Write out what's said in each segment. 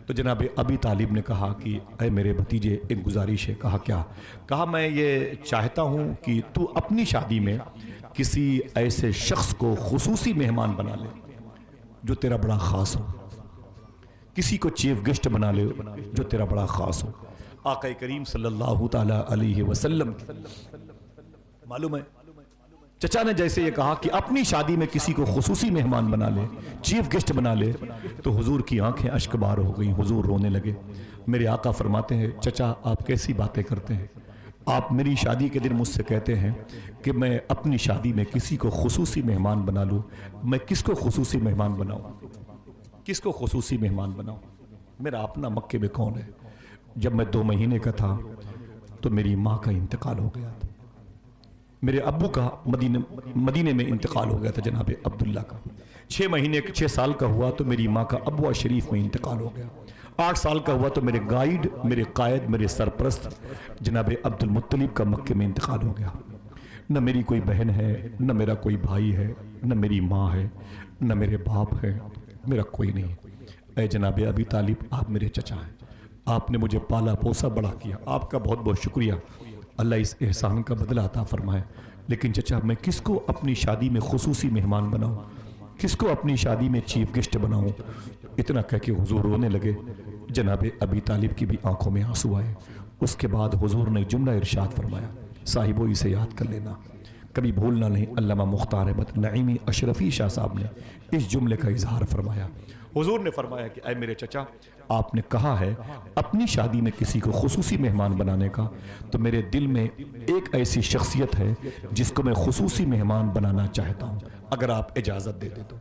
تو جناب ابی طالب نے کہا کہ اے میرے بھتیجے ایک گزارش ہے. کہا کیا؟ کہا میں یہ چاہتا ہوں کہ تو اپنی شادی میں کسی ایسے شخص کو خصوصی مہمان بنا لے جو تیرا بڑا خاص ہو. کسی کو چیف گیسٹ بنا لے جو تیرا بڑا خاص ہو. آقا کریم صلی اللہ تعالی علیہ وسلم معلوم ہے چچا نے جیسے یہ کہا کہ اپنی شادی میں کسی کو خصوصی مہمان بنا لے, چیف گیسٹ بنا لے, تو حضور کی آنکھیں اشک بار ہو گئیں. حضور رونے لگے. میرے آقا فرماتے ہیں چچا آپ کیسی باتیں کرتے ہیں؟ آپ میری شادی کے دن مجھ سے کہتے ہیں کہ میں اپنی شادی میں کسی کو خصوصی مہمان بنا لوں. میں کس کو خصوصی مہمان بناؤں؟ کس کو خصوصی مہمان بناؤں؟ میرا اپنا مکے میں کون ہے؟ جب میں 2 مہینے کا تھا تو میری ماں کا انتقال ہو گیا تھا. میرے ابو کا مدینے میں انتقال ہو گیا تھا جناب عبداللہ کا. 6 سال کا ہوا تو میری ماں کا ابوا شریف میں انتقال ہو گیا. 8 سال کا ہوا تو میرے گائیڈ, میرے قائد, میرے سرپرست جناب عبد المطلب کا مکے میں انتقال ہو گیا. نہ میری کوئی بہن ہے, نہ میرا کوئی بھائی ہے, نہ میری ماں ہے, نہ میرے باپ ہے, میرا کوئی نہیں. اے جناب ابی طالب آپ میرے چچا ہیں, آپ نے مجھے پالا پوسا بڑا کیا, آپ کا بہت بہت شکریہ, اللہ اس احسان کا بدلہ عطا فرمائے. لیکن چچا میں کس کو اپنی شادی میں خصوصی مہمان بناؤں, کس کو اپنی شادی میں چیف گیسٹ بناؤں؟ اتنا کہہ کے حضور رونے لگے. جناب ابی طالب کی بھی آنکھوں میں آنسو آئے. اس کے بعد حضور نے جملہ ارشاد فرمایا, صاحبو اسے یاد کر لینا, کبھی بھولنا نہیں. علامہ مختار احمد نعیمی اشرفی شاہ صاحب نے اس جملے کا اظہار فرمایا. حضور نے فرمایا کہ اے میرے چچا آپ نے کہا ہے اپنی شادی میں کسی کو خصوصی مہمان بنانے کا, تو میرے دل میں ایک ایسی شخصیت ہے جس کو میں خصوصی مہمان بنانا چاہتا ہوں, اگر آپ اجازت دے دیں تو.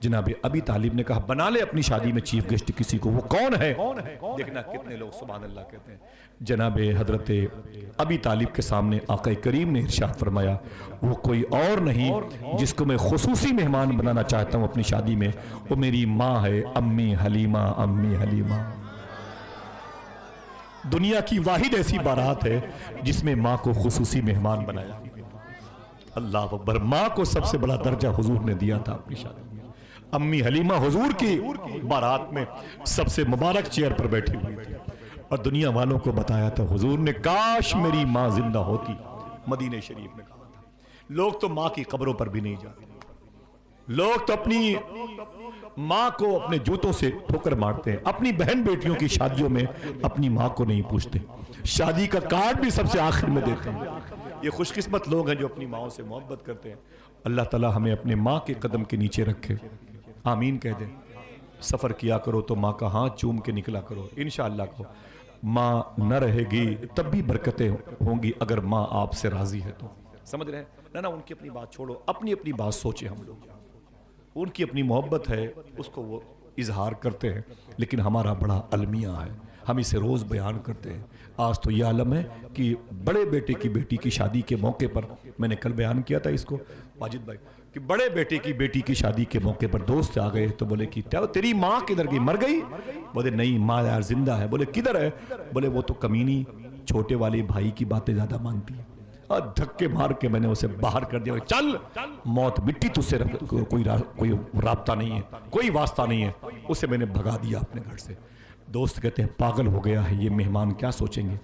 جناب ابی طالب نے کہا بنا لے اپنی شادی میں چیف گیسٹ کسی کو. وہ کون ہے؟ دیکھنا کتنے لوگ سبحان اللہ کہتے ہیں. جناب حضرت ابی طالب کے سامنے آقا کریم نے ارشاد فرمایا وہ کوئی اور نہیں جس کو میں خصوصی مہمان بنانا چاہتا ہوں اپنی شادی میں, وہ میری ماں ہے, امی حلیمہ. امی حلیمہ دنیا کی واحد ایسی بارات ہے جس میں ماں کو خصوصی مہمان بنایا. اللہ اکبر. ماں کو سب سے بڑا درجہ حضور نے دیا تھا اپنی شادی میں. امی حلیمہ حضور کی بارات میں سب سے مبارک چیئر پر بیٹھی ہوئی تھی, اور دنیا والوں کو بتایا تھا حضور نے کاش میری ماں زندہ ہوتی. مدینہ شریف میں کہا تھا. لوگ تو ماں کی قبروں پر بھی نہیں جاتے, لوگ تو اپنی ماں کو اپنے جوتوں سے ٹھوکر مارتے ہیں, اپنی بہن بیٹیوں کی شادیوں میں اپنی ماں کو نہیں پوچھتے, شادی کا کارڈ بھی سب سے آخر میں دیتے ہیں. یہ خوش قسمت لوگ ہیں جو اپنی ماں سے محبت کرتے ہیں. اللہ تعالی ہمیں اپنے ماں کے قدم کے نیچے رکھے. آمین کہہ دیں. سفر کیا کرو تو ماں کا ہاتھ چوم کے نکلا کرو انشاءاللہ کو. ماں نہ رہے گی تب بھی برکتیں ہوں گی اگر ماں آپ سے راضی ہے تو. سمجھ رہے ہیں نا؟ ان کی اپنی بات چھوڑو, اپنی اپنی بات سوچیں. ہم لوگ ان کی اپنی محبت ہے اس کو وہ اظہار کرتے ہیں, لیکن ہمارا بڑا المیہ ہے, ہم اسے روز بیان کرتے ہیں. آج تو یہ عالم ہے کہ بڑے بیٹے کی بیٹی کی شادی کے موقع پر, میں نے کل بیان کیا تھا اس کو واجد بھائی, کہ بڑے بیٹے کی بیٹی کی شادی کے موقع پر دوست آ گئے تو بولے کہ تیری ماں کدھر گئی, مر گئی؟ بولے نہیں ماں یار زندہ ہے. بولے کدھر ہے؟ بولے وہ تو کمینی چھوٹے والے بھائی کی باتیں زیادہ مانتی ہے. اور دھکے مار کے میں نے اسے باہر کر دیا, چل موت مٹی تجھ سے کوئی رابطہ نہیں ہے, کوئی واسطہ نہیں ہے. اسے میں نے بھگا دیا اپنے گھر سے. دوست کہتے ہیں پاگل ہو گیا ہے یہ مہمان, کیا سوچیں گے,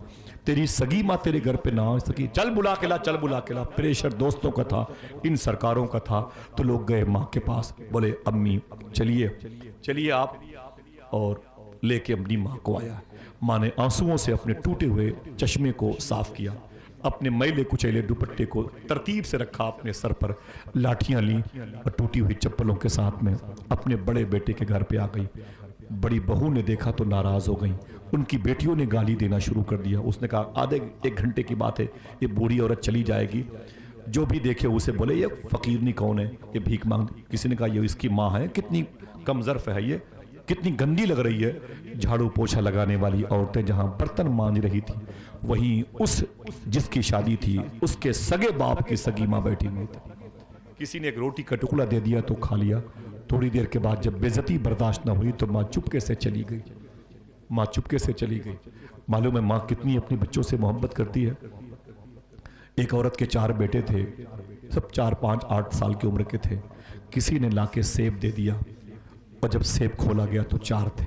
تیری سگی ماں تیرے گھر پہ نہ آ سکی, چل بلا کے لا, چل بلا کے لا. پریشر دوستوں کا تھا, ان سرکاروں کا تھا, تو لوگ گئے ماں کے پاس. بولے امی چلیے آپ, اور لے کے اپنی ماں کو آیا. ماں نے آنسوؤں سے اپنے ٹوٹے ہوئے چشمے کو صاف کیا, اپنے میلے کچیلے دوپٹے کو ترتیب سے رکھا اپنے سر پر, لاٹھیاں لیں اور ٹوٹی ہوئی چپلوں کے ساتھ میں اپنے بڑے بیٹے کے گھر پہ آ گئی. بڑی بہو نے دیکھا تو ناراض ہو گئیں, ان کی بیٹیوں نے گالی دینا شروع کر دیا. اس نے کہا آدھے 1 گھنٹے کی بات ہے, یہ بوڑھی عورت چلی جائے گی, جو بھی دیکھے اسے بولے یہ فقیرنی کون ہے, یہ بھیک مانگ. کسی نے کہا یہ اس کی ماں ہے, کتنی کم ظرف ہے یہ, کتنی گندی لگ رہی ہے. جھاڑو پوچھا لگانے والی عورتیں جہاں برتن مانج رہی تھی, وہیں اس جس کی شادی تھی اس کے سگے باپ کی سگی ماں بیٹھی ہوئی تھی. کسی نے ایک روٹی کا ٹکڑا دے دیا تو کھا لیا. تھوڑی دیر کے بعد جب بے عزتی برداشت نہ ہوئی تو ماں چپکے سے چلی گئی. ماں چپکے سے چلی گئی. معلوم ہے ماں کتنی اپنے بچوں سے محبت کرتی ہے. ایک عورت کے 4 بیٹے تھے, سب 4, 5, 8 سال کی عمر کے تھے. کسی نے لا کے سیب دے دیا, اور جب سیب کھولا گیا تو 4 تھے.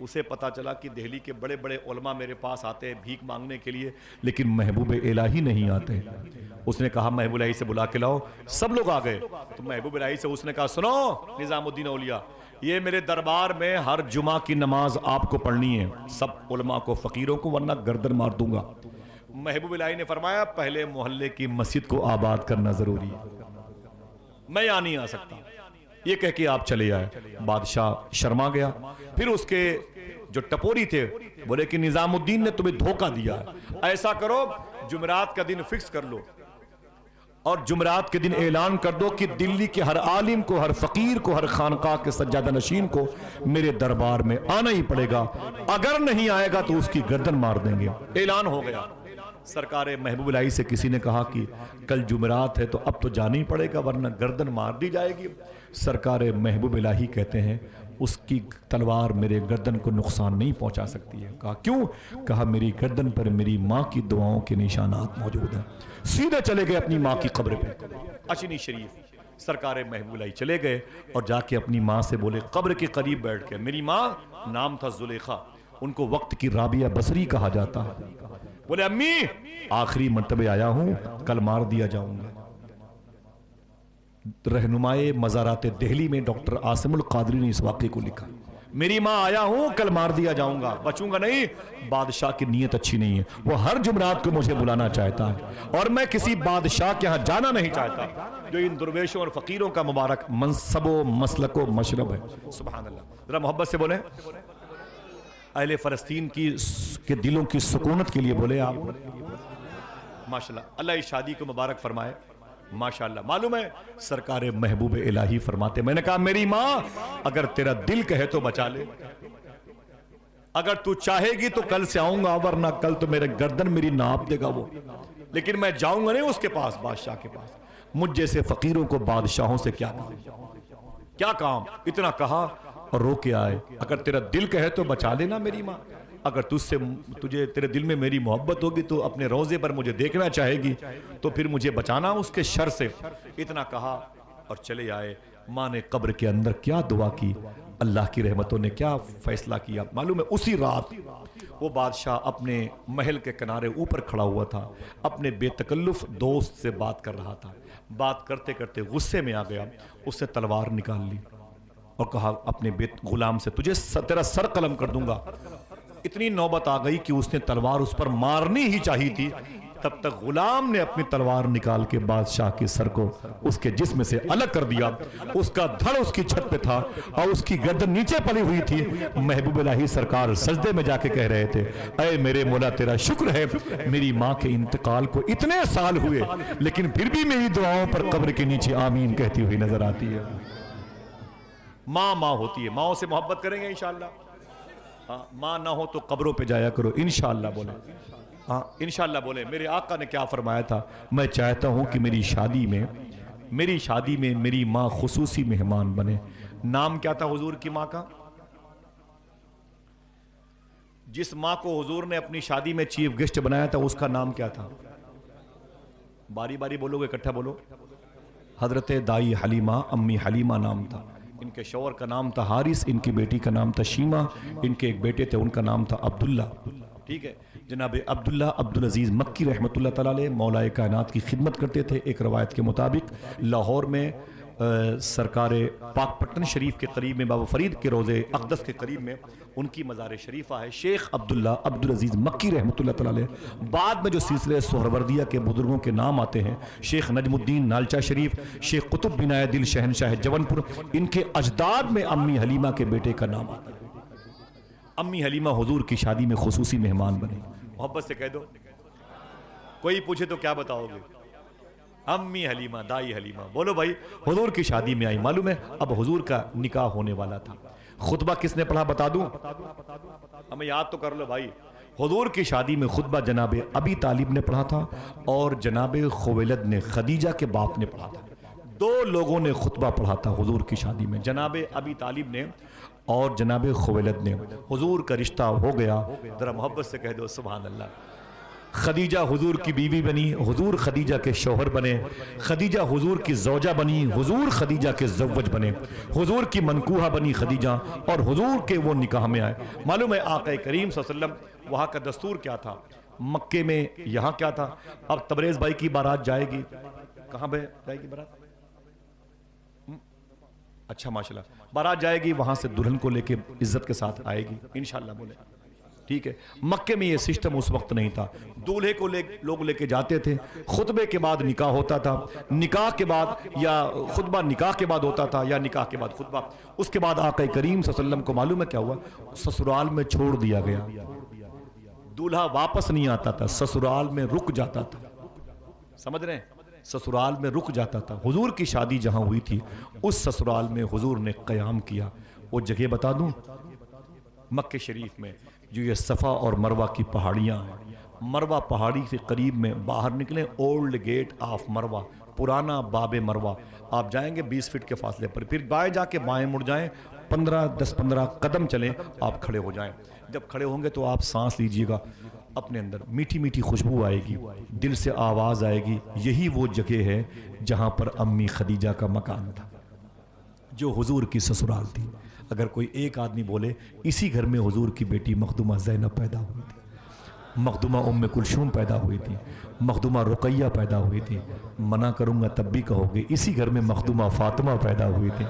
اسے پتا چلا کہ دہلی کے بڑے بڑے علماء میرے پاس آتے ہیں بھیک مانگنے کے لیے، لیکن محبوب الہی نہیں آتے۔ اس نے کہا محبوب الہی سے بلا کے لاؤ، سب لوگ آ گئے۔ تو محبوب الہی سے اس نے کہا سنو نظام الدین اولیاء، یہ میرے دربار میں ہر جمعہ کی نماز آپ کو پڑھنی ہے، سب علماء کو، فقیروں کو، ورنہ گردن مار دوں گا۔ محبوب الہی نے فرمایا پہلے محلے کی مسجد کو آباد کرنا ضروری ہے، میں یہاں نہیں آ سکتا۔ یہ کہہ کے آپ چلے آئے۔ بادشاہ شرما گیا۔ پھر اس کے جو ٹپوری تھے بولے کہ نظام الدین نے تمہیں دھوکہ دیا ہے، ایسا کرو جمعرات کا دن فکس کر لو اور جمعرات کے دن اعلان کر دو کہ دلی کے ہر عالم کو، ہر فقیر کو، ہر خانقاہ کے سجادہ نشین کو میرے دربار میں آنا ہی پڑے گا، اگر نہیں آئے گا تو اس کی گردن مار دیں گے۔ اعلان ہو گیا۔ سرکار محبوب الہی سے کسی نے کہا کہ کل جمعرات ہے تو اب تو جانا ہی پڑے گا ورنہ گردن مار دی جائے گی۔ سرکار محبوب الہی کہتے ہیں اس کی تلوار میرے گردن کو نقصان نہیں پہنچا سکتی ہے۔ کہا کیوں؟ کہا میری گردن پر میری ماں کی دعاؤں کے نشانات موجود ہیں۔ سیدھے چلے گئے اپنی ماں کی قبر پہ، اشنی شریف۔ سرکار محبوب الہی چلے گئے اور جا کے اپنی ماں سے بولے، قبر کے قریب بیٹھ کے، میری ماں نام تھا زلیخا، ان کو وقت کی رابعہ بصری کہا جاتا ہے، بولے امی آخری مرتبہ آیا ہوں، کل مار دیا جاؤں گا۔ رہنمائے مزارات دہلی میں ڈاکٹر عاصم القادری نے اس واقعے کو لکھا، میری ماں آیا ہوں، کل مار دیا جاؤں گا، بچوں گا نہیں۔ بادشاہ کی نیت اچھی نہیں ہے، وہ ہر جمعرات کو مجھے بلانا چاہتا ہے اور میں کسی بادشاہ کے ہاں جانا نہیں چاہتا جو ان درویشوں اور فقیروں کا مبارک منصب و مسلک و مشرب ہے۔ سبحان اللہ، ذرا محبت سے بولیں، اہل فلسطین کے دلوں کی سکونت کے لیے بولے آپ ماشاءاللہ۔ اللہ اس شادی کو مبارک فرمائے ماشاءاللہ۔ معلوم ہے سرکار محبوب الہی فرماتے، میں نے کہا میری ماں اگر تیرا دل کہے تو بچا لے، اگر تو چاہے گی تو کل سے آؤں گا ورنہ کل تو میرے گردن میری ناپ دے گا وہ، لیکن میں جاؤں گا نہیں اس کے پاس، بادشاہ کے پاس۔ مجھ جیسے فقیروں کو بادشاہوں سے کیا کام، کیا کام؟ اتنا کہا اور رو کے آئے، اگر تیرا دل کہے تو بچا لینا میری ماں، اگر تجھے تیرے دل میں میری محبت ہوگی تو اپنے روزے پر مجھے دیکھنا چاہے گی تو پھر مجھے بچانا اس کے شر سے۔ اتنا کہا اور چلے آئے۔ ماں نے قبر کے اندر کیا دعا کی، اللہ کی رحمتوں نے کیا فیصلہ کیا معلوم ہے؟ اسی رات وہ بادشاہ اپنے محل کے کنارے اوپر کھڑا ہوا تھا، اپنے بے تکلف دوست سے بات کر رہا تھا۔ بات کرتے کرتے غصے میں آ گیا، اس نے تلوار نکال لی اور کہا اپنے غلام سے تجھے تیرا سر قلم کر دوں گا۔ اتنی نوبت آ گئی کہ اس نے تلوار اس پر مارنی ہی چاہی تھی، تب تک غلام نے اپنی تلوار نکال کے بادشاہ کے سر کو اس کے جسم سے الگ کر دیا۔ اس کا دھڑ اس کی چھت پہ تھا اور اس کی گردن نیچے پڑی ہوئی تھی۔ محبوب الہی سرکار سجدے میں جا کے کہہ رہے تھے، اے میرے مولا تیرا شکر ہے میری ماں کے انتقال کو اتنے سال ہوئے لیکن پھر بھی میری دعاؤں پر قبر کے نیچے آمین کہتی ہوئی نظر آتی ہے۔ ماں ہوتی ہے، ماں سے محبت کریں گے انشاءاللہ۔ ماں نہ ہو تو قبروں پہ جایا کرو انشاءاللہ بولے، ہاں انشاءاللہ بولے۔ میرے آقا نے کیا فرمایا تھا، میں چاہتا ہوں کہ میری شادی میں میری ماں خصوصی مہمان بنے۔ نام کیا تھا حضور کی ماں کا؟ جس ماں کو حضور نے اپنی شادی میں چیف گیسٹ بنایا تھا اس کا نام کیا تھا؟ باری باری بولو گے، اکٹھا بولو۔ حضرت دائی حلیمہ، امی حلیمہ نام تھا۔ ان کے شوہر کا نام تھا حارث، ان کی بیٹی کا نام تھا شیمہ، ان کے ایک بیٹے تھے ان کا نام تھا عبداللہ۔ ٹھیک ہے، جناب عبداللہ عبدالعزیز مکی رحمۃ اللہ تعالیٰ علیہ مولا کائنات کی خدمت کرتے تھے۔ ایک روایت کے مطابق لاہور میں سرکار پاک پٹن شریف کے قریب میں بابا فرید کے روضے اقدس کے قریب میں ان کی مزار شریفہ ہے، شیخ عبداللہ عبدالعزیز مکی رحمۃ اللہ تعالیٰ علیہ۔ بعد میں جو سلسلہ سہروردیہ کے بزرگوں کے نام آتے ہیں، شیخ نجم الدین نالچہ شریف، شیخ قطب بن دل شہنشاہ جون پور، ان کے اجداد میں امی حلیمہ کے بیٹے کا نام آتا ہے۔ امی حلیمہ حضور کی شادی میں خصوصی مہمان بنے۔ محبت سے کہہ دو، کوئی پوچھے تو کیا بتاؤ گے؟ امی حلیمہ، دائی حلیمہ، بولو بھائی، حضور کی شادی میں آئی۔ معلوم ہے اب حضور کا نکاح ہونے والا تھا۔ خطبہ کس نے پڑھا بتا دوں؟ ہمیں یاد تو کر لو بھائی۔ حضور کی شادی میں خطبہ جناب ابی طالب نے پڑھا تھا اور جناب خویلد نے، خدیجہ کے باپ نے پڑھا تھا۔ دو لوگوں نے خطبہ پڑھا تھا حضور کی شادی میں، جناب ابی طالب نے اور جناب خویلد نے۔ حضور کا رشتہ ہو گیا، ذرا محبت سے کہہ دو سبحان اللہ۔ خدیجہ حضور کی بیوی بنی، حضور خدیجہ کے شوہر بنے، خدیجہ حضور کی زوجہ بنی، حضور خدیجہ کے زوج بنے، حضور کی منکوحہ بنی خدیجہ، اور حضور کے وہ نکاح میں آئے۔ معلوم ہے آقا کریم صلی اللہ علیہ وسلم وہاں کا دستور کیا تھا، مکے میں یہاں کیا تھا؟ اب تبریز بھائی کی بارات جائے گی، کہاں پہ جائے گی بارات؟ اچھا ماشاءاللہ، بارات جائے گی، وہاں سے دلہن کو لے کے عزت کے ساتھ آئے گی انشاءاللہ، بولے ٹھیک ہے۔ مکے میں یہ سسٹم اس وقت نہیں تھا، دولہے کو لوگ لے کے جاتے تھے، خطبے کے بعد نکاح ہوتا تھا، نکاح کے بعد یا خطبہ نکاح کے بعد ہوتا تھا، یا نکاح کے بعد خطبہ۔ اس کے بعد آقا کریم صلی اللہ علیہ وسلم کو معلوم ہے کیا ہوا؟ سسرال میں چھوڑ دیا گیا، دولہا واپس نہیں آتا تھا، سسرال میں رک جاتا تھا، سمجھ رہے ہیں؟ سسرال میں رک جاتا تھا۔ حضور کی شادی جہاں ہوئی تھی اس سسرال میں حضور نے قیام کیا۔ وہ جگہ بتا دوں، مکہ شریف میں جو یہ صفا اور مروہ کی پہاڑیاں ہیں، مروہ پہاڑی سے قریب میں باہر نکلیں، اولڈ گیٹ آف مروہ، پرانا باب مروہ، آپ جائیں گے 20 فٹ کے فاصلے پر، پھر بائیں جا کے بائیں مڑ جائیں، 10-15 قدم چلیں، آپ کھڑے ہو جائیں۔ جب کھڑے ہوں گے تو آپ سانس لیجئے گا، اپنے اندر میٹھی میٹھی خوشبو آئے گی، دل سے آواز آئے گی، یہی وہ جگہ ہے جہاں پر امی خدیجہ کا مکان تھا، جو حضور کی سسرال تھی۔ اگر کوئی ایک آدمی بولے اسی گھر میں حضور کی بیٹی مخدومہ زینب پیدا ہوئی تھی، مخدومہ ام کلثوم پیدا ہوئی تھی، مخدومہ رقیہ پیدا ہوئی تھی، منع کروں گا تب بھی کہو گے اسی گھر میں مخدومہ فاطمہ پیدا ہوئی تھی،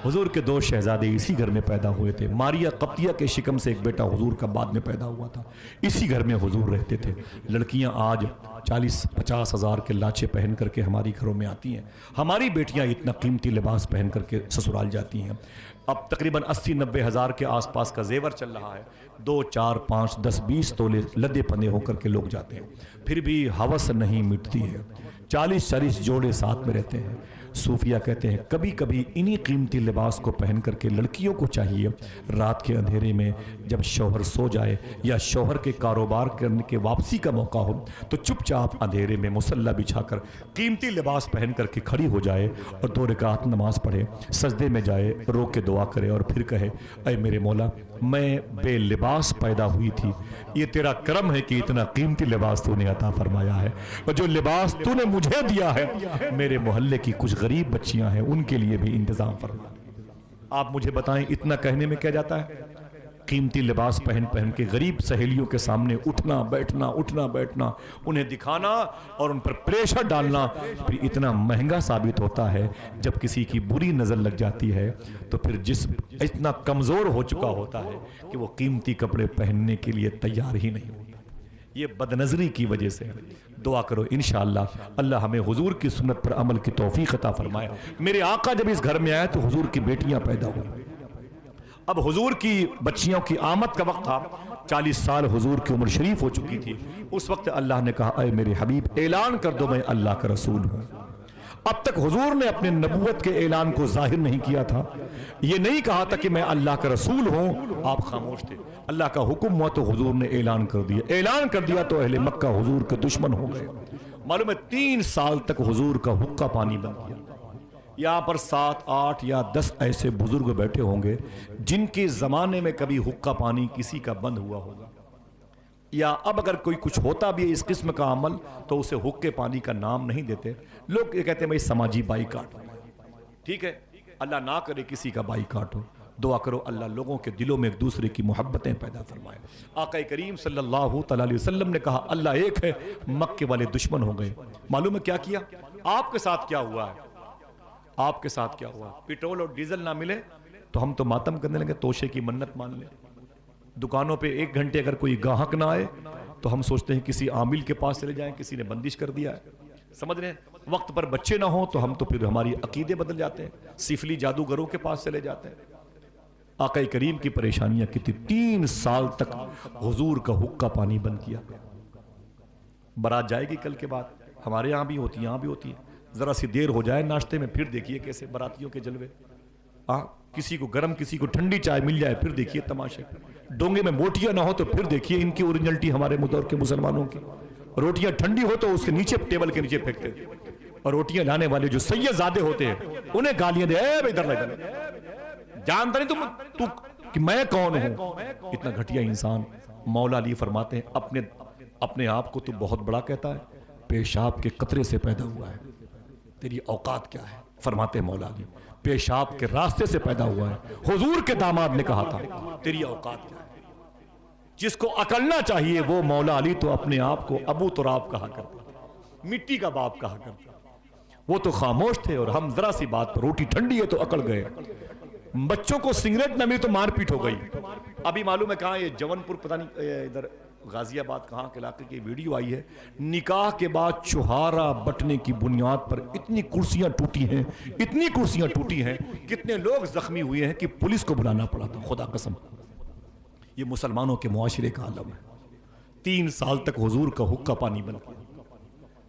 حضور کے 2 شہزادے اسی گھر میں پیدا ہوئے تھے، ماریہ قبطیہ کے شکم سے ایک بیٹا حضور کا بعد میں پیدا ہوا تھا، اسی گھر میں حضور رہتے تھے۔ لڑکیاں آج 40-50 ہزار کے لاچے پہن کر کے ہماری گھروں میں آتی ہیں، ہماری بیٹیاں اتنا قیمتی لباس پہن کر کے سسرال جاتی ہیں۔ اب تقریباً 80-90 ہزار کے آس پاس کا زیور چل رہا ہے، 2, 4, 5, 10, 20 تولے لدے پندے ہو کر کے لوگ جاتے ہیں، پھر بھی ہوس نہیں مٹتی ہے، 40-40 جوڑے ساتھ میں رہتے ہیں۔ صوفیہ کہتے ہیں کبھی کبھی انہی قیمتی لباس کو پہن کر کے لڑکیوں کو چاہیے رات کے اندھیرے میں جب شوہر سو جائے یا شوہر کے کاروبار کرنے کے واپسی کا موقع ہو تو چپ چاپ اندھیرے میں مصلی بچھا کر قیمتی لباس پہن کر کے کھڑی ہو جائے اور 2 رکعت نماز پڑھے، سجدے میں جائے، رو کے دعا کرے اور پھر کہے اے میرے مولا میں بے لباس پیدا ہوئی تھی، یہ تیرا کرم ہے کہ اتنا قیمتی لباس تو نے عطا فرمایا ہے، اور جو لباس تو نے مجھے دیا ہے میرے محلے کی کچھ غریب بچیاں ہیں ان کے لیے بھی انتظام فرما۔ آپ مجھے بتائیں اتنا کہنے میں کیا جاتا ہے؟ قیمتی لباس پہن کے غریب سہیلیوں کے سامنے اٹھنا بیٹھنا انہیں دکھانا اور ان پر پریشر ڈالنا پھر اتنا مہنگا ثابت ہوتا ہے۔ جب کسی کی بری نظر لگ جاتی ہے تو پھر جسم اتنا کمزور ہو چکا ہوتا ہے کہ وہ قیمتی کپڑے پہننے کے لیے تیار ہی نہیں ہوتا، یہ بدنظری کی وجہ سے۔ دعا کرو انشاءاللہ اللہ ہمیں حضور کی سنت پر عمل کی توفیق عطا فرمائے۔ میرے آقا جب اس گھر میں آئے تو حضور کی بیٹیاں پیدا ہوئی، اب حضور کی بچیوں کی آمد کا وقت تھا، 40 سال حضور کی عمر شریف ہو چکی تھی۔ اس وقت اللہ نے کہا اے میرے حبیب اعلان کر دو میں اللہ کا رسول ہوں۔ اب تک حضور نے اپنے نبوت کے اعلان کو ظاہر نہیں کیا تھا، یہ نہیں کہا تھا کہ میں اللہ کا رسول ہوں، آپ خاموش تھے۔ اللہ کا حکم ہوا تو حضور نے اعلان کر دیا، اعلان کر دیا تو اہل مکہ حضور کے دشمن ہو گئے۔ معلوم ہے 3 سال تک حضور کا حقہ پانی بند کیا۔ یہاں پر 7, 8 یا 10 ایسے بزرگ بیٹھے ہوں گے جن کے زمانے میں کبھی حقہ پانی کسی کا بند ہوا ہوگا، یا اب اگر کوئی کچھ ہوتا بھی ہے اس قسم کا عمل تو اسے حقے پانی کا نام نہیں دیتے، لوگ یہ کہتے ہیں بھائی سماجی بائیکاٹ ہو، ٹھیک ہے، اللہ نہ کرے کسی کا بائیکاٹ ہو۔ دعا کرو اللہ لوگوں کے دلوں میں ایک دوسرے کی محبتیں پیدا فرمائے۔ آقا کریم صلی اللہ تعالی علیہ وسلم نے کہا اللہ ایک ہے، مکے والے دشمن ہو گئے۔ معلوم ہے کیا کیا؟ آپ کے ساتھ کیا ہوا ہے؟ آپ کے ساتھ کیا ہوا؟ پیٹرول اور ڈیزل نہ ملے تو ہم تو ماتم کرنے لگے، توشے کی منت مان لیں۔ دکانوں پہ 1 گھنٹے اگر کوئی گاہک نہ آئے تو ہم سوچتے ہیں کسی عامل کے پاس چلے جائیں، کسی نے بندش کر دیا ہے، سمجھ رہے ہیں؟ وقت پر بچے نہ ہوں تو ہم تو پھر ہماری عقیدے بدل جاتے ہیں، سفلی جادوگروں کے پاس چلے جاتے ہیں۔ آقا کریم کی پریشانیاں کتنی، 3 سال تک حضور کا حقہ پانی بند کیا۔ برات جائے گی کل کے بعد، ہمارے یہاں بھی ہوتی ہے، یہاں بھی ہوتی ہے، ذرا سی دیر ہو جائے ناشتے میں پھر دیکھیے کیسے براتیوں کے جلوے، کسی کو گرم کسی کو ٹھنڈی چائے مل جائے پھر دیکھیے تماشے، ڈونگے میں موٹیاں نہ ہو تو پھر دیکھیے ان کی اوریجنلٹی ہمارے مدور کے مسلمانوں کی، روٹیاں ٹھنڈی ہو تو اس کے نیچے ٹیبل کے نیچے پھینکتے، اور روٹیاں لانے والے جو سید زادے ہوتے ہیں انہیں گالیاں دے، اے ادھر لے جانتا نہیں تو کہ میں کون ہوں۔ اتنا گھٹیا انسان۔ مولا علی فرماتے ہیں اپنے اپنے آپ کو تو بہت بڑا کہتا ہے، پیشاب کے قطرے سے پیدا ہوا ہے، تیری اوقات کیا ہے؟ فرماتے مولا علی پیشاب کے راستے سے پیدا ہوا ہے۔ حضور کے داماد نے کہا تھا تیری اوقات کیا ہے؟ جس کو اکلنا چاہیے وہ مولا علی تو اپنے آپ کو ابو تراب کہا کرتا، مٹی کا باپ کہا کرتا۔ وہ تو خاموش تھے اور ہم ذرا سی بات پر، روٹی ٹھنڈی ہے تو اکڑ گئے، بچوں کو سگریٹ نہ ملی تو مار پیٹ ہو گئی۔ ابھی معلوم ہے کہاں یہ جون پور پتہ نہیں ادھر غازی آباد کہاں کے علاقے کی ویڈیو آئی ہے، نکاح کے بعد چوہارا بٹنے کی بنیاد پر اتنی کرسیاں ٹوٹی ہیں، اتنی کرسیاں ٹوٹی ہیں، کتنے لوگ زخمی ہوئے ہیں کہ پولیس کو بلانا پڑا تھا۔ خدا قسم یہ مسلمانوں کے معاشرے کا عالم ہے۔ 3 سال تک حضور کا حقہ پانی بن گیا۔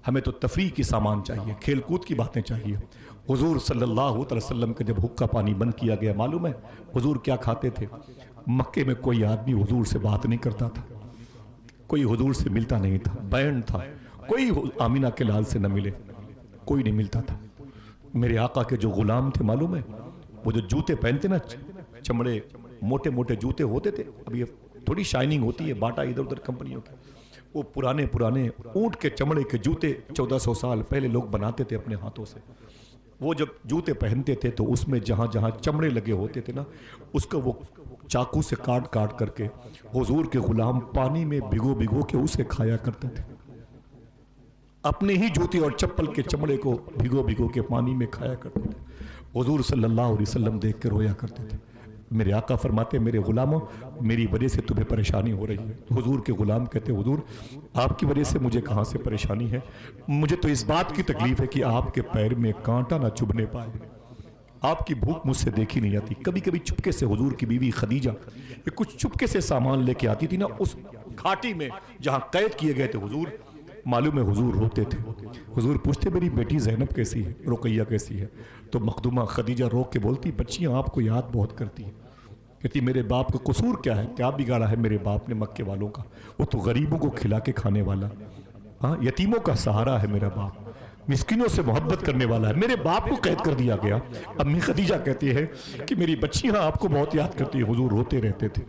ہمیں تو تفریح کی سامان چاہیے، کھیل کود کی باتیں چاہیے۔ حضور صلی اللہ علیہ وسلم کا جب حقہ پانی بند کیا گیا، معلوم ہے حضور کیا کھاتے تھے؟ مکے میں کوئی آدمی حضور سے بات نہیں کرتا تھا، کوئی حضور سے ملتا نہیں تھا، بینڈ تھا، کوئی آمینہ کے لال سے نہ ملے، کوئی نہیں ملتا تھا۔ میرے آقا کے جو غلام تھے معلوم ہے، وہ جو جوتے پہنتے نا، چمڑے موٹے موٹے جوتے ہوتے تھے، اب یہ تھوڑی شائننگ ہوتی ہے باٹا ادھر ادھر کمپنیوں کی، وہ پرانے اونٹ کے چمڑے کے جوتے 1400 سال پہلے لوگ بناتے تھے اپنے ہاتھوں سے۔ وہ جب جوتے پہنتے تھے تو اس میں جہاں جہاں چمڑے لگے ہوتے تھے نا، اس کو وہ چاقو سے کاٹ کاٹ کر کے حضور کے غلام پانی میں بھگو بھگو کے اسے کھایا کرتے تھے، اپنے ہی جوتے اور چپل کے چمڑے کو بھگو بھگو کے پانی میں کھایا کرتے تھے۔ حضور صلی اللہ علیہ وسلم دیکھ کے رویا کرتے تھے۔ میرے آقا فرماتے میرے غلاموں میری وجہ سے تمہیں پریشانی ہو رہی ہے۔ حضور کے غلام کہتے حضور آپ کی وجہ سے مجھے کہاں سے پریشانی ہے، مجھے تو اس بات کی تکلیف ہے کہ آپ کے پیر میں کانٹا نہ چبھنے پائے، آپ کی بھوک مجھ سے دیکھی نہیں آتی۔ کبھی کبھی چپکے سے حضور کی بیوی خدیجہ یہ کچھ چپکے سے سامان لے کے آتی تھی نا، اس گھاٹی میں جہاں قید کیے گئے تھے حضور، معلوم ہے حضور روتے تھے۔ حضور پوچھتے میری بیٹی زینب کیسی ہے، رقیہ کیسی ہے؟ تو مخدومہ خدیجہ رو کے بولتی بچیاں آپ کو یاد بہت کرتی ہیں، کہتی میرے باپ کا قصور کیا ہے، کیا بگاڑا ہے میرے باپ نے مکے والوں کا؟ وہ تو غریبوں کو کھلا کے کھانے والا، ہاں یتیموں کا سہارا ہے میرا باپ، مسکینوں سے محبت کرنے والا ہے، میرے باپ کو قید کر دیا گیا۔ امی خدیجہ کہتی ہے کہ میری بچیاں آپ کو بہت یاد کرتی ہے۔ حضور روتے رہتے تھے،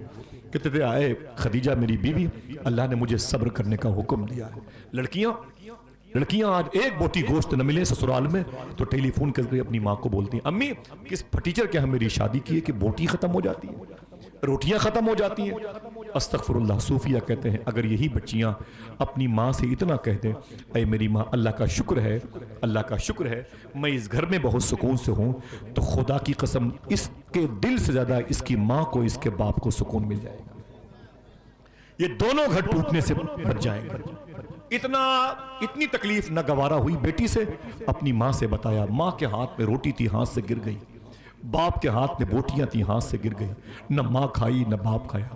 کہتے تھے آئے خدیجہ میری بیوی، اللہ نے مجھے صبر کرنے کا حکم دیا ہے۔ لڑکیاں آج ایک بوٹی گوشت نہ ملے سسرال میں تو ٹیلی فون کر کے اپنی ماں کو بولتی ہیں امی کس پھٹیچر کے ہم میری شادی کی ہے کہ بوٹی ختم ہو جاتی ہے، روٹیاں ختم ہو جاتی ہیں۔ استغفر اللہ، صوفیہ کہتے ہیں اگر یہی بچیاں اپنی ماں سے اتنا کہہ دیں اے میری ماں اللہ کا شکر ہے میں اس گھر میں بہت سکون سے ہوں، تو خدا کی قسم اس کے دل سے زیادہ اس کی ماں کو اس کے باپ کو سکون مل جائے گا، یہ دونوں گھر ٹوٹنے سے بچ جائیں گے۔ اتنی تکلیف نہ گوارا ہوئی بیٹی سے، اپنی ماں سے بتایا، ماں کے ہاتھ میں روٹی تھی ہاتھ سے گر گئی، باپ کے ہاتھ میں بوٹیاں تھی ہاتھ سے گر گئی، نہ ماں کھائی نہ باپ کھایا،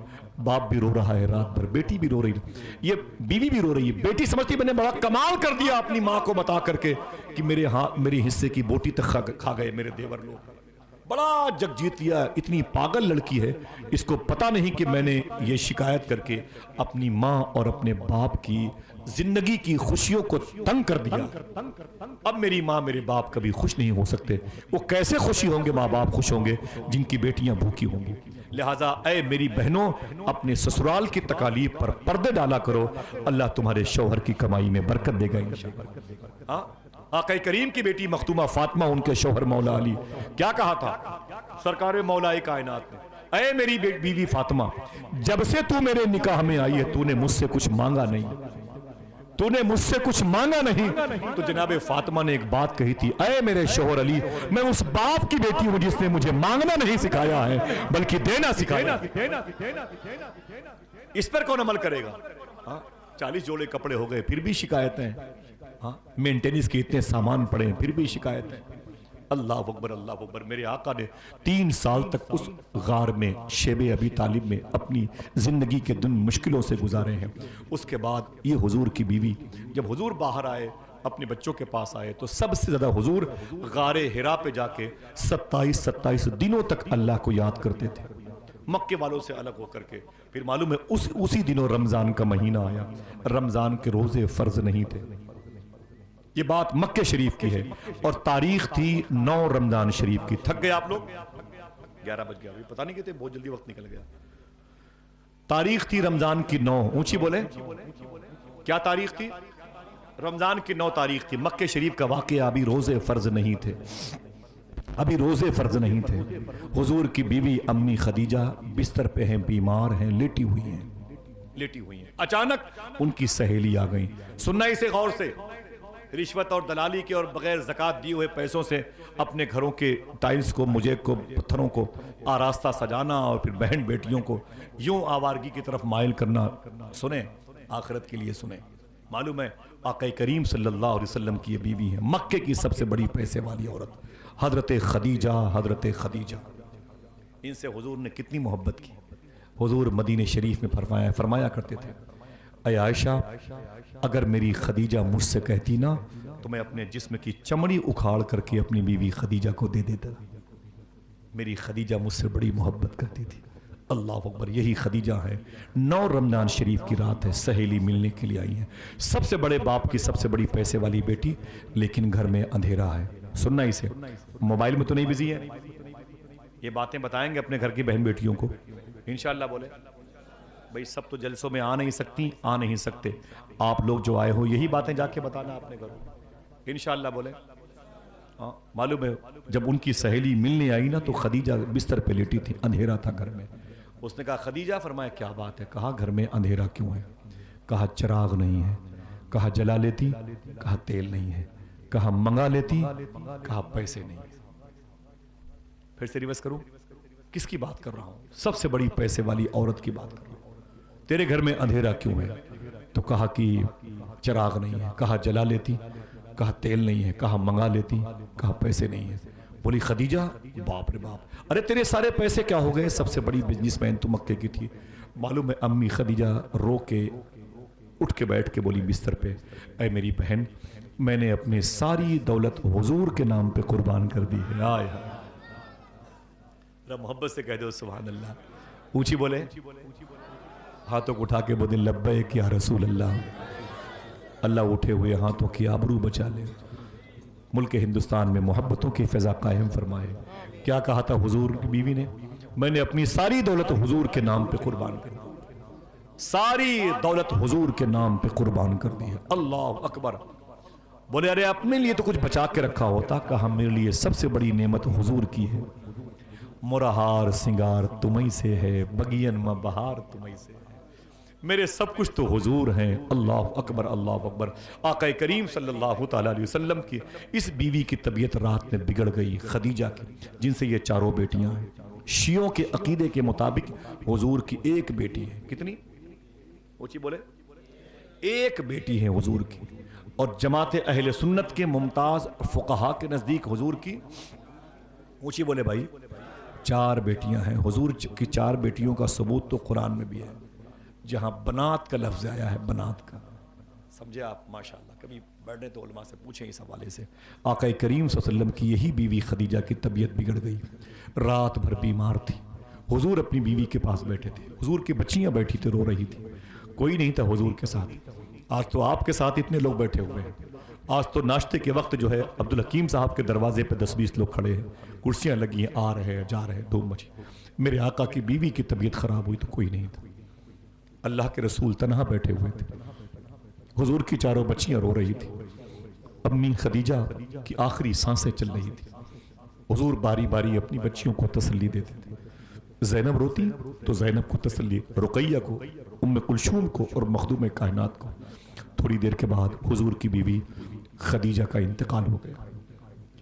باپ بھی رو رہا ہے رات بھر، بیٹی بھی رو رہی ہے، یہ بیوی بھی رو رہی ہے۔ بیٹی سمجھتی میں نے بڑا کمال کر دیا اپنی ماں کو بتا کر کے کہ میری حصے کی بوٹی تک کھا گئے میرے دیور لوگ، بڑا جگ جیت لیا۔ اتنی پاگل لڑکی ہے، اس کو پتا نہیں کہ میں نے یہ شکایت کر کے اپنی ماں اور اپنے باپ کی زندگی کی خوشیوں کو تنگ کر دیا۔ اب میری ماں میرے باپ کبھی خوش نہیں ہو سکتے، وہ کیسے خوشی ہوں گے ماں باپ خوش ہوں گے جن کی بیٹیاں بھوکی ہوں گی۔ لہٰذا اے میری بہنوں اپنے سسرال کی تکالیف پر پردے ڈالا کرو، اللہ تمہارے شوہر کی کمائی میں برکت دے گا انشاءاللہ۔ آقا کریم کی بیٹی مختومہ فاطمہ، ان کے شوہر مولا علی کیا کہا تھا سرکار مولا کائنات نے، اے میری بیوی فاطمہ جب سے تو میرے نکاح میں آئی ہے تو نے مجھ سے کچھ مانگا نہیں، تو جناب فاطمہ نے ایک بات کہی تھی، اے میرے شوہر علی میں اس باپ کی بیٹی ہوں جس نے مجھے مانگنا نہیں سکھایا ہے بلکہ دینا سکھایا ہے۔ اس پر کون عمل کرے گا؟ 40 جوڑے کپڑے ہو گئے پھر بھی شکایتیں، مینٹیننس کے اتنے سامان پڑے پھر بھی شکایتیں۔ اللہ اکبر۔ میرے آقا نے 3 سال تک اس غار میں شیب ابی طالب میں اپنی زندگی کے دن مشکلوں سے گزارے ہیں۔ اس کے بعد یہ حضور کی بیوی جب حضور باہر آئے اپنے بچوں کے پاس آئے تو سب سے زیادہ حضور غار حرا پہ جا کے 27 دنوں تک اللہ کو یاد کرتے تھے، مکے والوں سے الگ ہو کر کے۔ پھر معلوم ہے اسی دنوں رمضان کا مہینہ آیا، رمضان کے روزے فرض نہیں تھے، یہ بات مکہ شریف کی ہے، اور تاریخ تھی 9 رمضان شریف کی۔ تھک گئے آپ لوگ؟ 11 بج گیا، پتہ نہیں کہتے بہت جلدی وقت نکل گیا۔ تاریخ تھی رمضان کی 9، اونچی بولے کیا تاریخ تھی؟ رمضان کی 9 تاریخ تھی. مکہ شریف کا واقعہ. ابھی روزے فرض نہیں تھے, ابھی روزے فرض نہیں تھے. حضور کی بیوی امی خدیجہ بستر پہ ہیں, بیمار ہیں, لیٹی ہوئی ہیں. اچانک ان کی سہیلی آ گئی. سننا اسے غور سے. رشوت اور دلالی کے اور بغیر زکات دیے ہوئے پیسوں سے اپنے گھروں کے ٹائلز کو, موزیک کو, پتھروں کو آراستہ سجانا اور پھر بہن بیٹیوں کو یوں آوارگی کی طرف مائل کرنا. سنیں, آخرت کے لیے سنیں. معلوم ہے آقا کریم صلی اللہ علیہ وسلم کی یہ بیوی ہے, مکے کی سب سے بڑی پیسے والی عورت, حضرت خدیجہ. حضرت خدیجہ, ان سے حضور نے کتنی محبت کی. حضور مدینہ شریف میں فرمایا کرتے تھے, اے عائشہ اگر میری خدیجہ مجھ سے کہتی نا تو میں اپنے جسم کی چمڑی اکھاڑ کر کے اپنی بیوی خدیجہ کو دے دیتا. میری خدیجہ مجھ سے بڑی محبت کرتی تھی. اللہ اکبر. یہی خدیجہ ہے. 9 رمضان شریف کی رات ہے, سہیلی ملنے کے لیے آئی ہیں. سب سے بڑے باپ کی سب سے بڑی پیسے والی بیٹی, لیکن گھر میں اندھیرا ہے. سننا اسے. موبائل میں تو نہیں بزی ہے. یہ باتیں بتائیں گے اپنے گھر کی بہن بیٹیوں کو انشاءاللہ. بولے بھئی سب تو جلسوں میں آ نہیں سکتی, آ نہیں سکتے. آپ لوگ جو آئے ہو یہی باتیں جا کے بتانا اپنے گھروں انشاءاللہ. بولے معلوم ہے جب ان کی سہیلی ملنے آئی نا تو خدیجہ بستر پہ لیٹی تھی, اندھیرا تھا گھر میں. اس نے کہا خدیجہ, فرمایا کیا بات ہے؟ کہا گھر میں اندھیرا کیوں ہے؟ کہا چراغ نہیں ہے. کہا جلا لیتی. کہا تیل نہیں ہے. کہا منگا لیتی. کہا پیسے نہیں. پھر سے ریورس کروں, کس کی بات کر رہا ہوں؟ سب سے بڑی پیسے والی عورت کی بات کر رہا ہوں. تیرے گھر میں اندھیرا کیوں ہے؟ تو کہا کہ چراغ نہیں ہے. کہا جلا لیتی. کہا تیل نہیں ہے. کہا منگا لیتی. کہا پیسے نہیں ہے. بولی خدیجہ باپ رے باپ, ارے تیرے سارے پیسے کیا ہو گئے؟ سب سے بڑی بزنس مین تو مکے کی تھی. معلوم ہے امی خدیجہ رو کے اٹھ کے بیٹھ کے بولی بستر پہ, اے میری بہن میں نے اپنی ساری دولت حضور کے نام پہ قربان کر دی ہے. آئے ذرا محبت سے کہہ دو سبحان اللہ. اونچی بولے, ہاتھوں کو اٹھا کے بولے لبیک یا رسول اللہ. اللہ اٹھے ہوئے ہاتھوں کی آبرو بچا لے. ملک ہندوستان میں محبتوں کی فضا قائم فرمائے. کیا کہا تھا حضور کی بیوی نے؟ میں نے اپنی ساری دولت حضور کے نام پہ قربان کر دی. ساری دولت حضور کے نام پہ قربان کر دی ہے. اللہ اکبر. بولے ارے اپنے لیے تو کچھ بچا کے رکھا ہوتا. کہا میرے لیے سب سے بڑی نعمت حضور کی ہے. مرہار سنگار تمہیں سے ہے, بگین میں بہار تمہیں سے ہے, میرے سب کچھ تو حضور ہیں. اللہ اکبر. اللہ اکبر. آقا کریم صلی اللہ تعالی علیہ وسلم کی اس بیوی کی طبیعت رات میں بگڑ گئی, خدیجہ کی, جن سے یہ چاروں بیٹیاں ہیں. شیعوں کے عقیدے کے مطابق حضور کی ایک بیٹی ہے. کتنی اونچی بولے؟ ایک بیٹی ہے حضور کی. اور جماعت اہل سنت کے ممتاز فقہا کے نزدیک حضور کی اونچی بولے بھائی 4 بیٹیاں ہیں. حضور کی 4 بیٹیوں کا ثبوت تو قرآن میں بھی ہے, جہاں بنات کا لفظ آیا ہے, بنات کا. سمجھے آپ؟ ماشاءاللہ. کبھی بیٹھنے تو علماء سے پوچھیں اس حوالے سے. آقا کریم صلی اللہ علیہ وسلم کی یہی بیوی خدیجہ کی طبیعت بگڑ گئی, رات بھر بیمار تھی. حضور اپنی بیوی کے پاس بیٹھے تھے. حضور کی بچیاں بیٹھی تھی, رو رہی تھی. کوئی نہیں تھا حضور کے ساتھ. آج تو آپ کے ساتھ اتنے لوگ بیٹھے ہوئے ہیں. آج تو ناشتے کے وقت جو ہے عبدالحکیم صاحب کے دروازے پہ 10-20 لوگ کھڑے ہیں, کرسیاں لگی ہیں, آ رہے ہیں جا رہے ہیں, دھوم مچی. میرے آقا کی بیوی کی طبیعت خراب ہوئی تو کوئی نہیں تھا. اللہ کے رسول تنہا بیٹھے ہوئے تھے. حضور کی 4 بچیاں رو رہی تھی. امی خدیجہ کی آخری سانسیں چل رہی تھی. حضور باری باری اپنی بچیوں کو تسلی دیتے تھے. زینب روتی تو زینب کو تسلی, رقیہ کو, ام کلثوم کو اور مخدوم کائنات کو. تھوڑی دیر کے بعد حضور کی بیوی خدیجہ کا انتقال ہو گیا.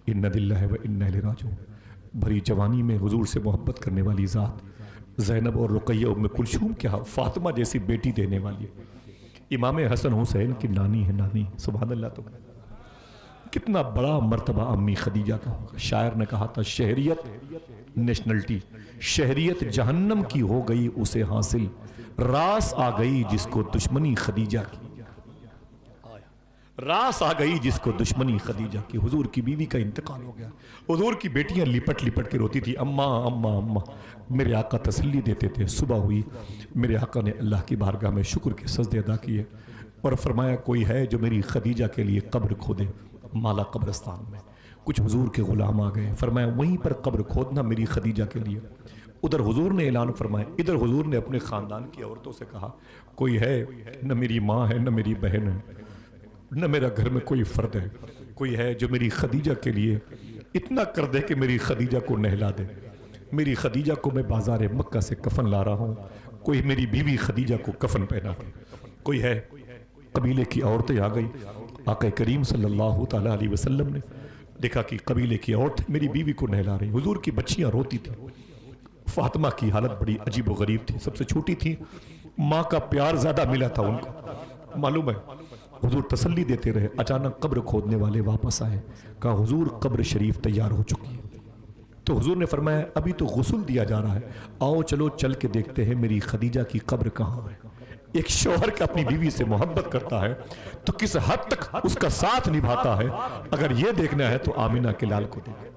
انا للہ و انا الیہ راجعون. بھری جوانی میں حضور سے محبت کرنے والی ذات زینب اور رقیہ ام کلثوم کیا فاطمہ جیسی بیٹی دینے والی, امام حسن حسین کی نانی ہے. نانی سبحان اللہ. تو کتنا بڑا مرتبہ امی خدیجہ کا ہوگا. شاعر نے کہا تھا شہریت نیشنلٹی, شہریت جہنم کی ہو گئی اسے حاصل, راس آ گئی جس کو دشمنی خدیجہ کی. راس آ گئی جس کو دشمنی خدیجہ کی. حضور کی بیوی کا انتقال ہو گیا. حضور کی بیٹیاں لپٹ لپٹ کے روتی تھی, اماں اماں اماں. میرے آقا تسلی دیتے تھے. صبح ہوئی, میرے آقا نے اللہ کی بارگاہ میں شکر کے سجدے ادا کیے اور فرمایا کوئی ہے جو میری خدیجہ کے لیے قبر کھودے. مالا قبرستان میں کچھ حضور کے غلام آ گئے, فرمایا وہیں پر قبر کھودنا میری خدیجہ کے لیے. ادھر حضور نے اعلان فرمایا، ادھر حضور نے اپنے خاندان کی عورتوں سے کہا کوئی ہے، نہ میری ماں ہے، نہ میری بہن ہے، نہ میرا گھر میں کوئی فرد ہے، کوئی ہے جو میری خدیجہ کے لیے اتنا کر دے کہ میری خدیجہ کو نہلا دے. میری خدیجہ کو میں بازار مکہ سے کفن لا رہا ہوں، کوئی میری بیوی خدیجہ کو کفن پہنا دے. کوئی ہے؟ قبیلے کی عورتیں آ گئی. آقا کریم صلی اللہ تعالیٰ علیہ وسلم نے دیکھا کہ قبیلے کی عورت میری بیوی کو نہلا رہی. حضور کی بچیاں روتی تھیں. فاطمہ کی حالت بڑی عجیب و غریب تھی، سب سے چھوٹی تھی، ماں کا پیار زیادہ ملا تھا ان کو. معلوم ہے حضور تسلی دیتے رہے. اچانک قبر کھودنے والے واپس آئے، کہا حضور قبر شریف تیار ہو چکی ہے. تو حضور نے فرمایا ابھی تو غسل دیا جا رہا ہے، آؤ چلو چل کے دیکھتے ہیں میری خدیجہ کی قبر کہاں ہے. ایک شوہر کا اپنی بیوی سے محبت کرتا ہے تو کس حد تک اس کا ساتھ نبھاتا ہے. اگر یہ دیکھنا ہے تو آمینہ کے لال کو دیکھیں.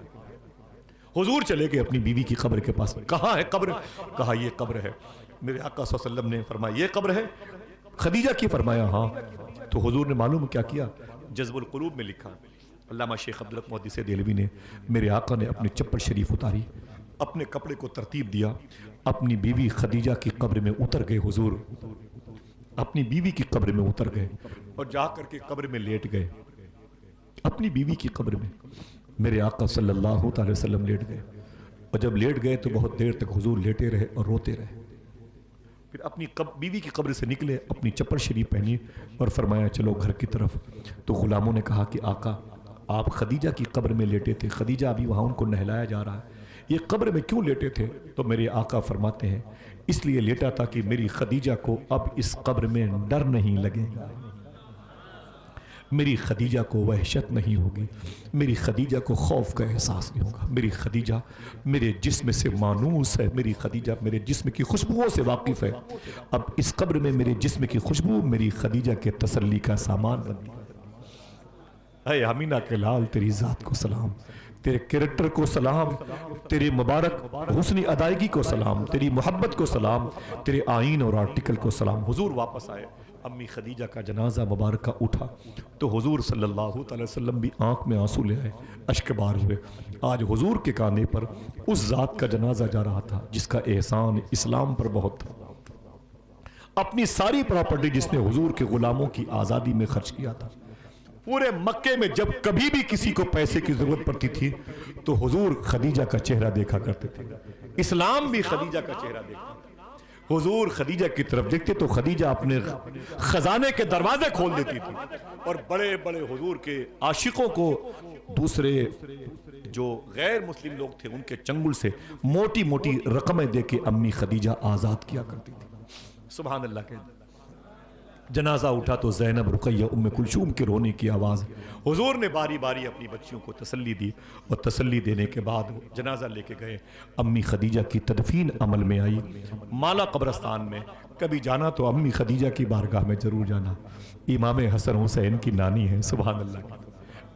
حضور چلے گئے اپنی بیوی کی قبر کے پاس. کہاں ہے قبر؟ کہا یہ قبر ہے. میرے آقا صلی اللہ علیہ وسلم نے فرمایا یہ قبر ہے خدیجہ کی؟ فرمایا ہاں. تو حضور نے معلوم کیا کیا؟ جذب القلوب میں لکھا، علامہ شیخ عبدالحق محدث دہلوی نے، میرے آقا نے اپنی چپل شریف اتاری، اپنے کپڑے کو ترتیب دیا، اپنی بیوی خدیجہ کی قبر میں اتر گئے. حضور اپنی بیوی کی قبر میں اتر گئے اور جا کر کے قبر میں لیٹ گئے. اپنی بیوی کی قبر میں میرے آقا صلی اللہ تعالی وسلم لیٹ گئے. اور جب لیٹ گئے تو بہت دیر تک حضور لیٹے رہے اور روتے رہے. پھر اپنی بیوی کی قبر سے نکلے، اپنی چپل شریف پہنی اور فرمایا چلو گھر کی طرف. تو غلاموں نے کہا کہ آقا آپ خدیجہ کی قبر میں لیٹے تھے، خدیجہ ابھی وہاں ان کو نہلایا جا رہا ہے، یہ قبر میں کیوں لیٹے تھے؟ تو میرے آقا فرماتے ہیں اس لیے لیٹا تھا کہ میری خدیجہ کو اب اس قبر میں ڈر نہیں لگے گا، میری خدیجہ کو وحشت نہیں ہوگی، میری خدیجہ کو خوف کا احساس نہیں ہوگا. میری خدیجہ میرے جسم سے مانوس ہے، میری خدیجہ میرے جسم کی خوشبوؤں سے واقف ہے. اب اس قبر میں میرے جسم کی خوشبو میری خدیجہ کے تسلی کا سامان بنتی ہے. اے آمینہ کے لال تیری ذات کو سلام، تیرے کریکٹر کو سلام، تیری مبارک حسنی ادائیگی کو سلام، تیری محبت کو سلام، تیرے آئین اور آرٹیکل کو سلام. حضور واپس آئے. امی خدیجہ کا جنازہ مبارکہ اٹھا تو حضور صلی اللہ تعالی وسلم بھی آنکھ میں آنسو لے آئے، اشک بار ہوئے. آج حضور کے کانے پر اس ذات کا جنازہ جا رہا تھا جس کا احسان اسلام پر بہت تھا. اپنی ساری پراپرٹی جس نے حضور کے غلاموں کی آزادی میں خرچ کیا تھا. پورے مکے میں جب کبھی بھی کسی کو پیسے کی ضرورت پڑتی تھی تو حضور خدیجہ کا چہرہ دیکھا کرتے تھے. اسلام بھی خدیجہ کا چہرہ دیکھا. حضور خدیجہ کی طرف دیکھتے تو خدیجہ اپنے خزانے کے دروازے کھول دیتی تھی اور بڑے بڑے حضور کے عاشقوں کو دوسرے جو غیر مسلم لوگ تھے ان کے چنگل سے موٹی موٹی رقمیں دے کے امی خدیجہ آزاد کیا کرتی تھی. سبحان اللہ. کے جنازہ اٹھا تو زینب، رقیہ، ام کلثوم کے رونے کی آواز. حضور نے باری باری اپنی بچیوں کو تسلی دی اور تسلی دینے کے بعد جنازہ لے کے گئے. امی خدیجہ کی تدفین عمل میں آئی. مالا قبرستان میں کبھی جانا تو امی خدیجہ کی بارگاہ میں ضرور جانا. امام حسن حسین کی نانی ہے. سبحان اللہ.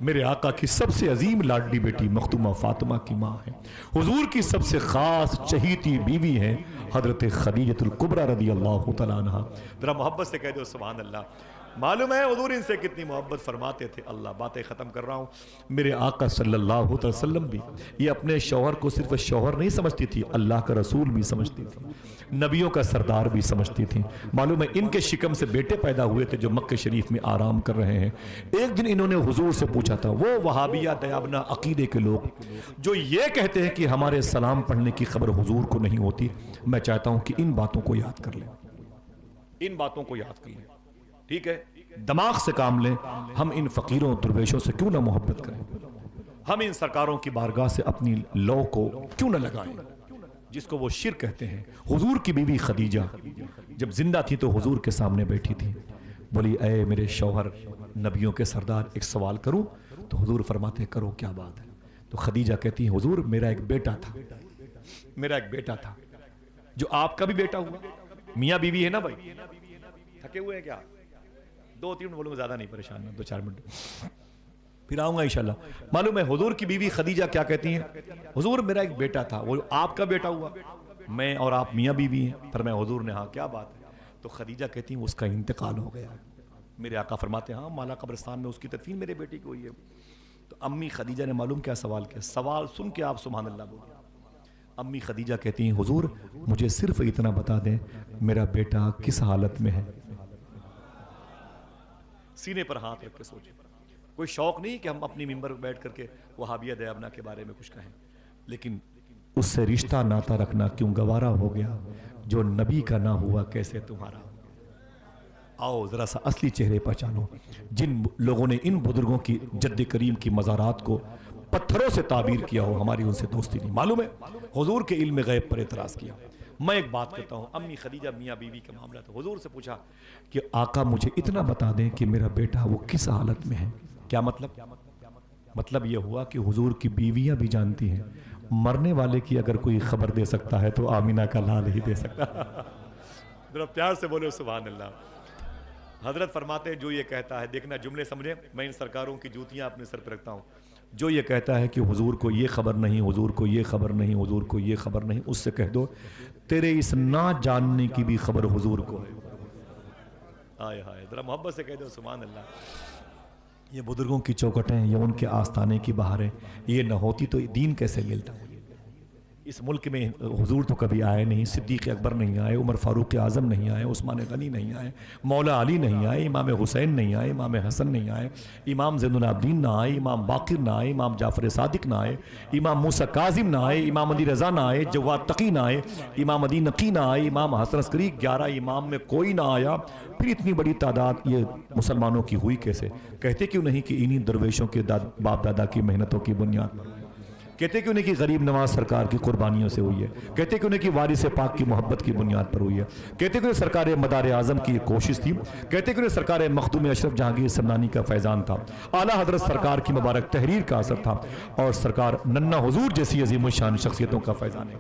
میرے آقا کی سب سے عظیم لاڈلی بیٹی مختومہ فاطمہ کی ماں ہے. حضور کی سب سے خاص چہیتی بیوی ہیں حضرت خدیجہ الکبریٰ رضی اللہ تعالیٰ عنہ. ذرا محبت سے کہہ دو سبحان اللہ. معلوم ہے حضور ان سے کتنی محبت فرماتے تھے. اللہ باتیں ختم کر رہا ہوں. میرے آقا صلی اللہ علیہ وسلم بھی یہ اپنے شوہر کو صرف شوہر نہیں سمجھتی تھی، اللہ کا رسول بھی سمجھتی تھی، نبیوں کا سردار بھی سمجھتی تھی. معلوم ہے ان کے شکم سے بیٹے پیدا ہوئے تھے جو مکہ شریف میں آرام کر رہے ہیں. ایک دن انہوں نے حضور سے پوچھا تھا، وہ وہابیہ دیابنا عقیدے کے لوگ جو یہ کہتے ہیں کہ ہمارے سلام پڑھنے کی خبر حضور کو نہیں ہوتی، میں چاہتا ہوں کہ ان باتوں کو یاد کر لیں، ان باتوں کو یاد کر لیں. ٹھیک ہے، دماغ سے کام لیں. ہم ان فقیروں درویشوں سے کیوں نہ محبت کریں؟ ہم ان سرکاروں کی بارگاہ سے اپنی لو کو کیوں نہ لگائیں جس کو وہ شرک کہتے ہیں. حضور کی بیوی خدیجہ جب زندہ تھی تو حضور کے سامنے بیٹھی تھی. بولی اے میرے شوہر نبیوں کے سردار ایک سوال کروں؟ تو حضور فرماتے ہیں کرو، کیا بات ہے؟ تو خدیجہ کہتی ہیں حضور میرا ایک بیٹا تھا، میرا ایک بیٹا تھا جو آپ کا بھی بیٹا ہوا. میاں بیوی ہے نا بھائی. تھکے ہوئے ہیں کیا؟ 2-3 منٹ بولوں، زیادہ نہیں، پریشان نہ، 2-4 منٹ پھر آؤں گا انشاءاللہ. معلوم ہے حضور کی بیوی خدیجہ کیا کہتی ہیں؟ حضور میرا ایک بیٹا تھا، وہ آپ کا بیٹا ہوا، میں اور آپ میاں بیوی ہیں. فرمایا حضور نے ہاں کیا بات ہے؟ تو خدیجہ کہتی ہیں اس کا انتقال ہو گیا. میرے آقا فرماتے ہیں ہاں مالا قبرستان میں اس کی تدفین میرے بیٹے کی ہوئی ہے. تو امی خدیجہ نے معلوم کیا سوال کیا؟ سوال سن کے آپ سبحان اللہ بولے. امی خدیجہ کہتی ہیں حضور مجھے صرف اتنا بتا دیں میرا بیٹا کس حالت میں ہے. سینے پر ہاتھ رکھ کے سوچیں. کوئی شوق نہیں کہ ہم اپنی ممبر پر بیٹھ کر کے وہابیہ دیابنا کے بارے میں کچھ کہیں, لیکن اس سے رشتہ ناتا رکھنا کیوں گوارا ہو گیا جو نبی کا نہ ہوا کیسے تمہارا. آؤ ذرا سا اصلی چہرے پہچانو. جن لوگوں نے ان بزرگوں کی جد کریم کی مزارات کو پتھروں سے تعبیر کیا ہو, ہماری ان سے دوستی نہیں. معلوم ہے حضور کے علم غیب پر اعتراض کیا. میں ایک بات کرتا ہوں, امی خدیجہ میاں بیوی کا معاملہ تھا. حضور سے پوچھا کہ آقا مجھے اتنا بتا دیں کہ میرا بیٹا وہ کس حالت میں ہے. کیا مطلب؟ مطلب یہ ہوا کہ حضور کی بیویاں بھی جانتی ہیں مرنے والے کی اگر کوئی خبر دے سکتا ہے تو آمینہ کا لال ہی دے سکتا. ذرا پیار سے بولے سبحان اللہ. حضرت فرماتے ہیں جو یہ کہتا ہے, دیکھنا جملے سمجھیں, میں ان سرکاروں کی جوتیاں اپنے سر پہ رکھتا ہوں, جو یہ کہتا ہے کہ حضور کو یہ خبر نہیں, حضور کو یہ خبر نہیں, حضور کو یہ خبر نہیں, اس سے کہہ دو تیرے اس نہ جاننے کی بھی خبر حضور کو ہے. آئے ہائے, ذرا محبت سے کہہ دو سبحان اللہ. یہ بزرگوں کی چوکٹیں, یہ ان کے آستانے کی بہاریں, یہ نہ ہوتی تو دین کیسے ملتا. اس ملک میں حضور تو کبھی آئے نہیں, صدیق اکبر نہیں آئے, عمر فاروق اعظم نہیں آئے, عثمان غنی نہیں آئے, مولا علی نہیں آئے, امام حسین نہیں آئے, امام حسن نہیں آئے, امام زین العابدین نہ آئے, امام باقر نہ آئے, امام جعفر صادق نہ آئے, امام موسیٰ کاظم نہ آئے, امام علی رضا نہ آئے, جواد تقی نہ آئے, امام علی نقی نہ آئے, امام حسن عسکری, 11 امام میں کوئی نہ آیا. پھر اتنی بڑی تعداد یہ مسلمانوں کی ہوئی کیسے؟ کہتے کیوں نہیں کہ انہی درویشوں کے باپ دادا کی محنتوں کی بنیاد پر. کہتے کیوں نہیں کہ غریب نواز سرکار کی قربانیوں سے ہوئی ہے. کہتے کیوں نہیں کہ وارث پاک کی محبت کی بنیاد پر ہوئی ہے. کہتے کیوں نہیں سرکار مدار اعظم کی کوشش تھی. کہتے کیوں نہیں سرکار مخدوم اشرف جہانگیر سمنانی کا فیضان تھا. اعلیٰ حضرت سرکار کی مبارک تحریر کا اثر تھا, اور سرکار ننّا حضور جیسی عظیم الشان شخصیتوں کا فیضان ہے.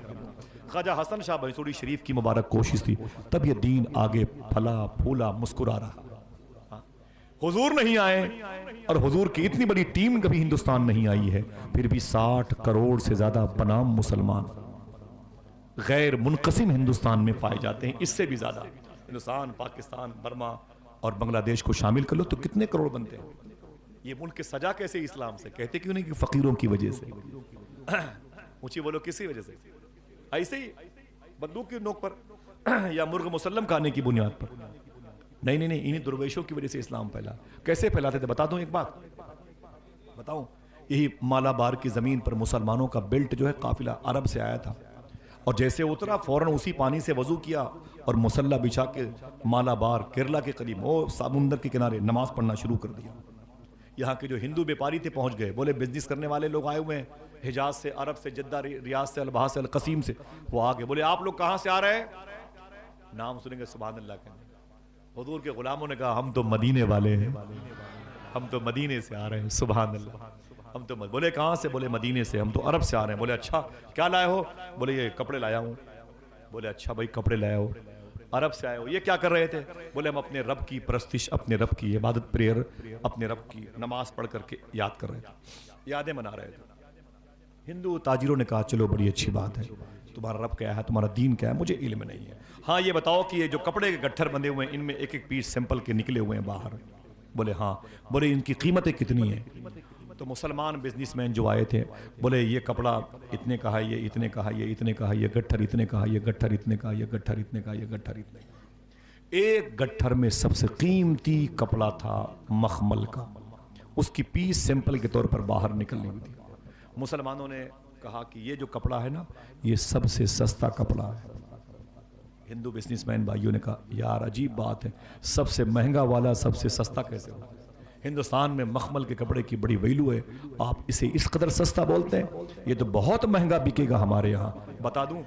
خواجہ حسن شاہ بھنسوڑی شریف کی مبارک کوشش تھی, تب یہ دین آگے پھلا پھولا مسکرا رہا. حضور نہیں آئے اور حضور کی اتنی بڑی ٹیم کبھی ہندوستان نہیں آئی ہے, پھر بھی 60 کروڑ سے زیادہ بنام مسلمان غیر منقسم ہندوستان میں پائے جاتے ہیں. اس سے بھی زیادہ ہندوستان, پاکستان, برما اور بنگلہ دیش کو شامل کر لو تو کتنے کروڑ بنتے ہیں. یہ ملک سجا کیسے اسلام سے؟ کہتے کیوں نہیں کہ فقیروں کی وجہ سے. اونچی بولو کسی وجہ سے؟ ایسے ہی بندوق کی نوک پر یا مرغ مسلم کھانے کی بنیاد پر. نہیں نہیں نہیں, انہی درویشوں کی وجہ سے اسلام پھیلا. کیسے پھیلاتے تھے بتا دوں ایک بات بتاؤں. یہی مالابار کی زمین پر مسلمانوں کا بیلٹ جو ہے قافلہ عرب سے آیا تھا, اور جیسے اترا فوراً اسی پانی سے وضو کیا اور مسلح بچھا کے مالابار کیرلا کے قریب وہ سمندر کے کنارے نماز پڑھنا شروع کر دیا. یہاں کے جو ہندو بیپاری تھے پہنچ گئے, بولے بزنس کرنے والے لوگ آئے ہوئے ہیں حجاز سے, عرب سے, جدہ, ریاض سے, البحا سے, القصیم سے. وہ آگے بولے آپ لوگ کہاں سے آ رہے ہیں؟ نام سنیں گے سبحان اللہ کہنے. حضور کے غلاموں نے کہا ہم تو مدینے والے ہیں, ہم تو مدینے سے آ رہے ہیں. سبحان اللہ. ہم تو بولے کہاں سے؟ بولے مدینے سے. ہم تو عرب سے آ رہے ہیں. بولے اچھا کیا لائے ہو؟ بولے یہ کپڑے لایا ہوں. بولے اچھا بھائی کپڑے لائے ہو, عرب سے آئے ہو, یہ کیا کر رہے تھے؟ بولے ہم اپنے رب کی پرستش, اپنے رب کی عبادت, پریئر, اپنے رب کی نماز پڑھ کر کے یاد کر رہے تھے, یادیں منا رہے تھے. ہندو تاجروں نے کہا چلو بڑی اچھی بات ہے, تمہارا رب کیا ہے, تمہارا دین کیا ہے, مجھے علم نہیں ہے. ہاں یہ بتاؤ کہ یہ جو کپڑے کے گٹھر بندے ہوئے ہیں ان میں ایک ایک پیس سیمپل کے نکلے ہوئے ہیں باہر. بولے ہاں. بولے ان کی قیمتیں کتنی ہیں؟ تو مسلمان بزنس مین جو آئے تھے بولے یہ کپڑا اتنے کا ہے, یہ اتنے کا ہے, یہ اتنے کا ہے, یہ گٹھر اتنے کا ہے, یہ گٹھر اتنے کا, یہ گٹھر اتنے کا, یہ گٹھر اتنے کا. ایک گٹھر میں سب سے قیمتی کپڑا تھا مخمل کا, اس کی پیس سیمپل کے طور پر باہر نکلنی ہوئی تھی. مسلمانوں نے کہا کہ یہ جو کپڑا ہے نا یہ سب سے سستا کپڑا ہے. ہندو بزنس مین بھائیوں نے کہا یار عجیب بات ہے, سب سے مہنگا والا سب سے سستا کیسے ہو؟ ہندوستان میں مخمل کے کپڑے کی بڑی ویلو ہے, آپ اسے اس قدر سستا بولتے ہیں, یہ تو بہت مہنگا بکے گا ہمارے یہاں. بتا دوں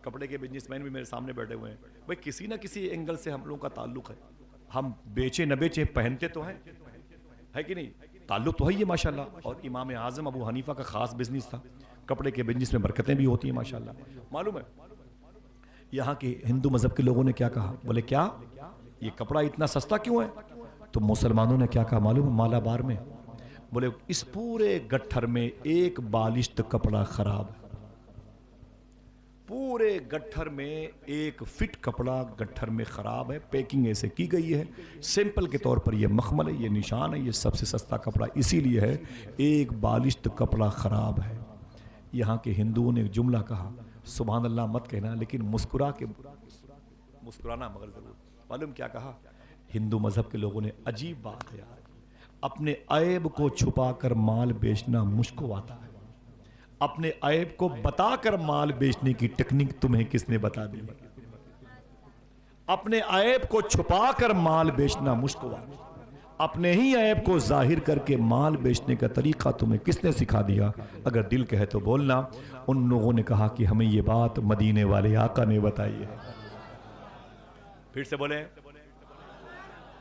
کپڑے کے بزنس مین بھی میرے سامنے بیٹھے ہوئے ہیں, بھائی کسی نہ کسی اینگل سے ہم لوگوں کا تعلق ہے, ہم بیچے نہ بیچے پہنتے تو ہیں, ہے کہ نہیں, تعلق تو ہے یہ ماشاءاللہ. اور امام اعظم ابو حنیفہ کا خاص بزنس تھا, کپڑے کے بزنس میں برکتیں بھی ہوتی ہیں ماشاءاللہ. معلوم ہے یہاں کے ہندو مذہب کے لوگوں نے کیا کہا؟ بولے کیا یہ کپڑا اتنا سستا کیوں ہے؟ تو مسلمانوں نے کیا کہا معلوم ہے مالابار میں؟ بولے اس پورے گٹھر میں ایک بالشت کپڑا خراب ہے, پورے گٹھر میں ایک فٹ کپڑا گٹھر میں خراب ہے, پیکنگ ایسے کی گئی ہے سیمپل کے طور پر, یہ مخمل ہے, یہ نشان ہے, یہ سب سے سستا کپڑا اسی لیے ہے, ایک بالشت کپڑا خراب ہے. یہاں کے ہندوؤں نے ایک جملہ کہا، سبحان اللہ مت کہنا لیکن مسکرانا مگر ضرور. معلوم کیا کہا؟ ہندو مذہب کے لوگوں نے، عجیب بات ہے یار، اپنے عیب کو چھپا کر مال بیچنا مجھ کو آتا ہے، اپنے عیب کو بتا کر مال بیچنے کی ٹیکنیک تمہیں کس نے بتا دی؟ اپنے عیب کو چھپا کر مال بیچنا مجھ کو آتا ہے، اپنے ہی عیب کو ظاہر کر کے مال بیچنے کا طریقہ تمہیں کس نے سکھا دیا؟ اگر دل کہے تو بولنا. ان لوگوں نے کہا کہ ہمیں یہ بات مدینے والے آقا نے بتائی ہے. پھر سے بولیں،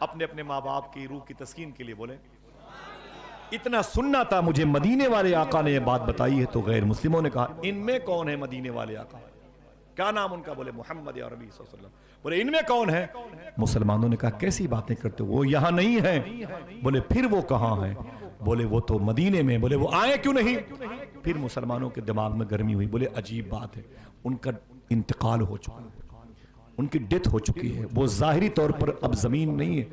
اپنے اپنے ماں باپ کی روح کی تسکین کے لیے بولیں، اتنا سننا تھا مجھے مدینے والے آقا نے یہ بات بتائی ہے. تو غیر مسلموں نے کہا ان میں کون ہے مدینے والے آقا؟ کیا نام ان کا؟ بولے محمد یا ربی صلی اللہ علیہ وسلم. بولے ان میں کون ہے؟ مسلمانوں نے کہا کیسی باتیں کرتے ہو، وہ یہاں نہیں ہیں. بولے پھر وہ کہاں ہیں؟ بولے وہ تو مدینے میں. بولے وہ آئے کیوں نہیں؟ پھر مسلمانوں کے دماغ میں گرمی ہوئی. بولے عجیب بات ہے، ان کا انتقال ہو چکا ہے، ان کی ڈیتھ ہو چکی ہے، وہ ظاہری طور پر اب زمین نہیں ہے،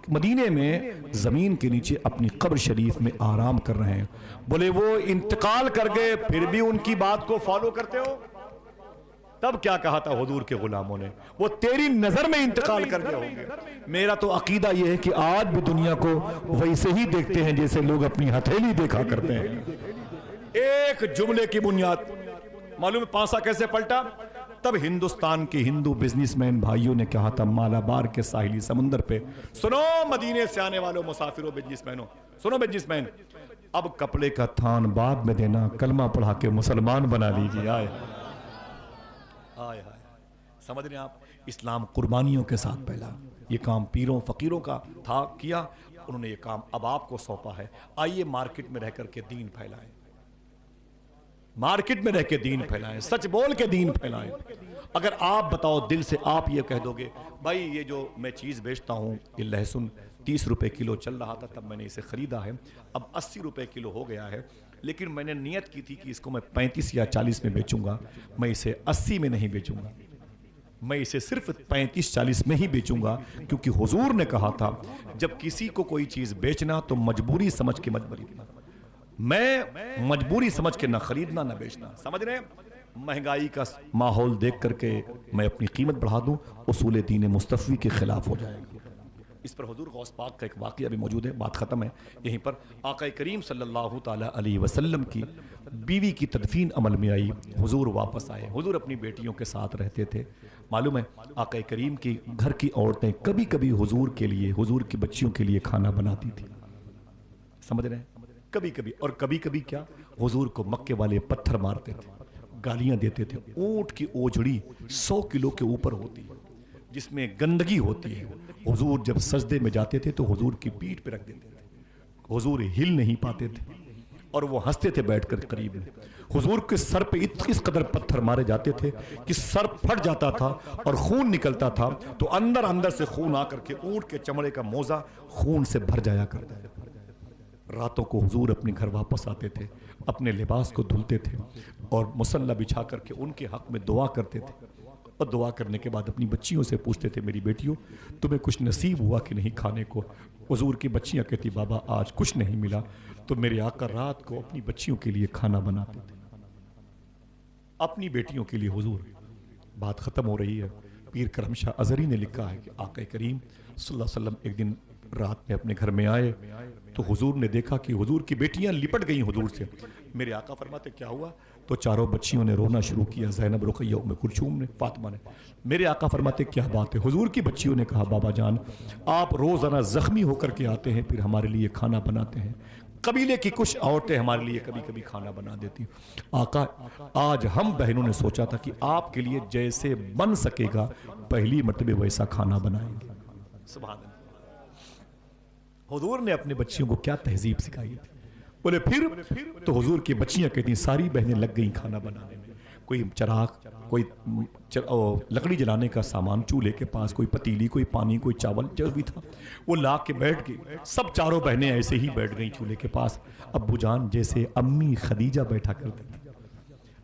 مدینے میں زمین کے نیچے اپنی قبر شریف میں آرام کر رہے ہیں. بولے وہ انتقال کر گئے پھر بھی ان کی بات کو فالو کرتے ہو؟ تب کیا کہا تھا حضور کے غلاموں نے؟ وہ تیری نظر میں انتقال کر گئے ہوں گے. میرا تو عقیدہ یہ ہے کہ آج بھی دنیا کو ویسے ہی دیکھتے ہیں جیسے لوگ اپنی ہتھیلی دیکھا کرتے ہیں. ایک جملے کی بنیاد معلوم ہے پانسا کیسے پلٹا؟ تب ہندوستان کے ہندو بزنس مین بھائیوں نے کہا تھا مالابار کے ساحلی سمندر پہ، سنو مدینے سے آنے والوں مسافروں بزنس مینوں، سنو بزنس مین، اب کپڑے کا تھان بعد میں دینا، کلمہ پڑھا کے مسلمان بنا لیجیے. آئے آئے آئے، سمجھ رہے ہیں آپ؟ اسلام قربانیوں کے ساتھ پہلا. یہ کام پیروں فقیروں کا تھا، کیا انہوں نے، یہ کام اب آپ کو سونپا ہے. آئیے مارکیٹ میں رہ کر کے دین پھیلائیں، مارکیٹ میں رہ کے دین پھیلائیں، سچ بول کے دین پھیلائیں. اگر آپ بتاؤ دل سے آپ یہ کہہ دو گے بھائی یہ جو میں چیز بیچتا ہوں، یہ لہسن 30 روپے کلو چل رہا تھا تب میں نے اسے خریدا ہے، اب 80 روپے کلو ہو گیا ہے، لیکن میں نے نیت کی تھی کہ اس کو میں 35 یا 40 میں بیچوں گا، میں اسے 80 میں نہیں بیچوں گا، میں اسے صرف 35-40 میں ہی بیچوں گا، کیونکہ حضور نے کہا تھا جب کسی کو کوئی چیز بیچنا تو مجبوری سمجھ کے میں مجبوری سمجھ کے نہ خریدنا نہ بیچنا. سمجھ رہے ہیں؟ مہنگائی کا ماحول دیکھ کر کے میں اپنی قیمت بڑھا دوں، اصول دین مصطفی کے خلاف ہو جائے گا. اس پر حضور غوث پاک کا ایک واقعہ بھی موجود ہے. بات ختم ہے یہیں پر. آقا کریم صلی اللہ تعالی علیہ وسلم کی بیوی کی تدفین عمل میں آئی، حضور واپس آئے. حضور اپنی بیٹیوں کے ساتھ رہتے تھے. معلوم ہے آقا کریم کی گھر کی عورتیں کبھی کبھی حضور کے لیے، حضور کی بچیوں کے لیے کھانا بناتی تھی. سمجھ رہے ہیں؟ کبھی کبھی. اور کبھی کبھی کیا، حضور کو مکے والے پتھر مارتے تھے، گالیاں دیتے تھے. اونٹ کی اوجھڑی 100 کلو کے اوپر ہوتی ہے جس میں گندگی ہوتی ہے. حضور جب سجدے میں جاتے تھے تو حضور کی پیٹھ پہ رکھ دیتے تھے، حضور ہل نہیں پاتے تھے اور وہ ہنستے تھے بیٹھ کر قریب میں. حضور کے سر پہ اس قدر پتھر مارے جاتے تھے کہ سر پھٹ جاتا تھا اور خون نکلتا تھا تو اندر سے خون آ کر کے اونٹ کے چمڑے کا موزہ خون سے بھر جایا کرتا ہے. راتوں کو حضور اپنے گھر واپس آتے تھے، اپنے لباس کو دھلتے تھے اور مصلی بچھا کر کے ان کے حق میں دعا کرتے تھے. اور دعا کرنے کے بعد اپنی بچیوں سے پوچھتے تھے میری بیٹیوں تمہیں کچھ نصیب ہوا کہ نہیں کھانے کو؟ حضور کی بچیاں کہتی بابا آج کچھ نہیں ملا. تو میرے آقا رات کو اپنی بچیوں کے لیے کھانا بناتے تھے، اپنی بیٹیوں کے لیے. حضور بات ختم ہو رہی ہے. پیر کرم شاہ ازہری نے لکھا ہے کہ آقا کریم صلی اللہ علیہ وسلم ایک دن رات میں اپنے گھر میں آئے تو حضور نے دیکھا کہ حضور کی بیٹیاں لپٹ گئیں حضور سے. میرے آقا فرماتے کیا ہوا؟ تو چاروں بچیوں نے رونا شروع کیا، زینب، رقیہ، ام کلثوم نے، فاطمہ نے. میرے آقا فرماتے کیا بات ہے؟ حضور کی بچیوں نے کہا بابا جان آپ روزانہ زخمی ہو کر کے آتے ہیں پھر ہمارے لیے کھانا بناتے ہیں. قبیلے کی کچھ عورتیں ہمارے لیے کبھی کبھی کھانا بنا دیتی. آقا آج ہم بہنوں نے سوچا تھا کہ آپ کے لیے جیسے بن سکے گا پہلی مرتبہ ویسا کھانا بنائیں گے. سبحان اللہ. حضور نے اپنے بچیوں کو کیا تہذیب سکھائی تھی. بولے پھر تو حضور کی بچیاں کہتی ہیں ساری بہنیں لگ گئیں کھانا بنانے میں. کوئی چراغ، کوئی لکڑی جلانے کا سامان چولہے کے پاس، کوئی پتیلی، کوئی پانی، کوئی چاول جو بھی تھا وہ لا کے بیٹھ گئی. سب چاروں بہنیں ایسے ہی بیٹھ گئیں چولہے کے پاس. ابو جان جیسے امی خدیجہ بیٹھا کرتی تھی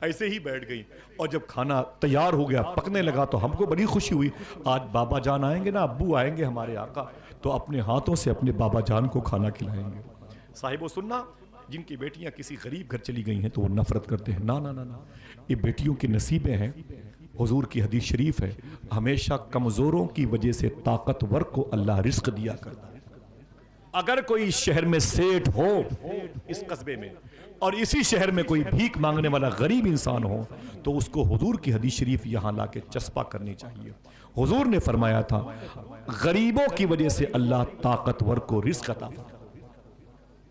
ایسے ہی بیٹھ گئی. اور جب کھانا تیار ہو گیا پکنے لگا تو ہم کو بڑی خوشی ہوئی. آج بابا جان آئیں گے نا، ابو آئیں گے ہمارے آقا، تو اپنے ہاتھوں سے اپنے بابا جان کو کھانا کھلائیں گے. صاحبو سننا، جن کی بیٹیاں کسی غریب گھر چلی گئی ہیں تو وہ نفرت کرتے ہیں. نا نا نا نا، یہ بیٹیوں کی نصیبیں ہیں. حضور کی حدیث شریف ہے، ہمیشہ کمزوروں کی وجہ سے طاقتور کو اللہ رزق دیا کرتا ہے. اگر کوئی شہر میں سیٹ ہو اس قصبے میں، اور اسی شہر میں کوئی بھیک مانگنے والا غریب انسان ہو، تو اس کو حضور کی حدیث شریف یہاں لا کے چسپا کرنی چاہیے. حضور نے فرمایا تھا غریبوں کی وجہ سے اللہ طاقتور کو رزق عطا فرماتا ہے.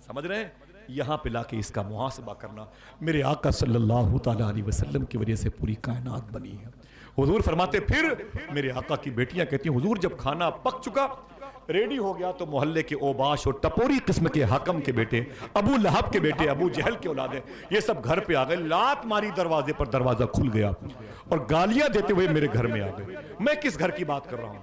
سمجھ رہے ہیں؟ یہاں پہ لا کے اس کا محاسبہ کرنا. میرے آقا صلی اللہ تعالیٰ علیہ وسلم کی وجہ سے پوری کائنات بنی ہے. حضور فرماتے پھر میرے آقا کی بیٹیاں کہتی ہیں حضور جب کھانا پک چکا ریڈی ہو گیا تو محلے کے اوباش اور ٹپوری قسم کے حاکم کے بیٹے، ابو لہب کے بیٹے، ابو جہل کے اولادیں، یہ سب گھر پہ آ گئے. لات ماری دروازے پر، دروازہ کھل گیا اور گالیاں دیتے ہوئے میرے گھر میں آ گئے. میں کس گھر کی بات کر رہا ہوں؟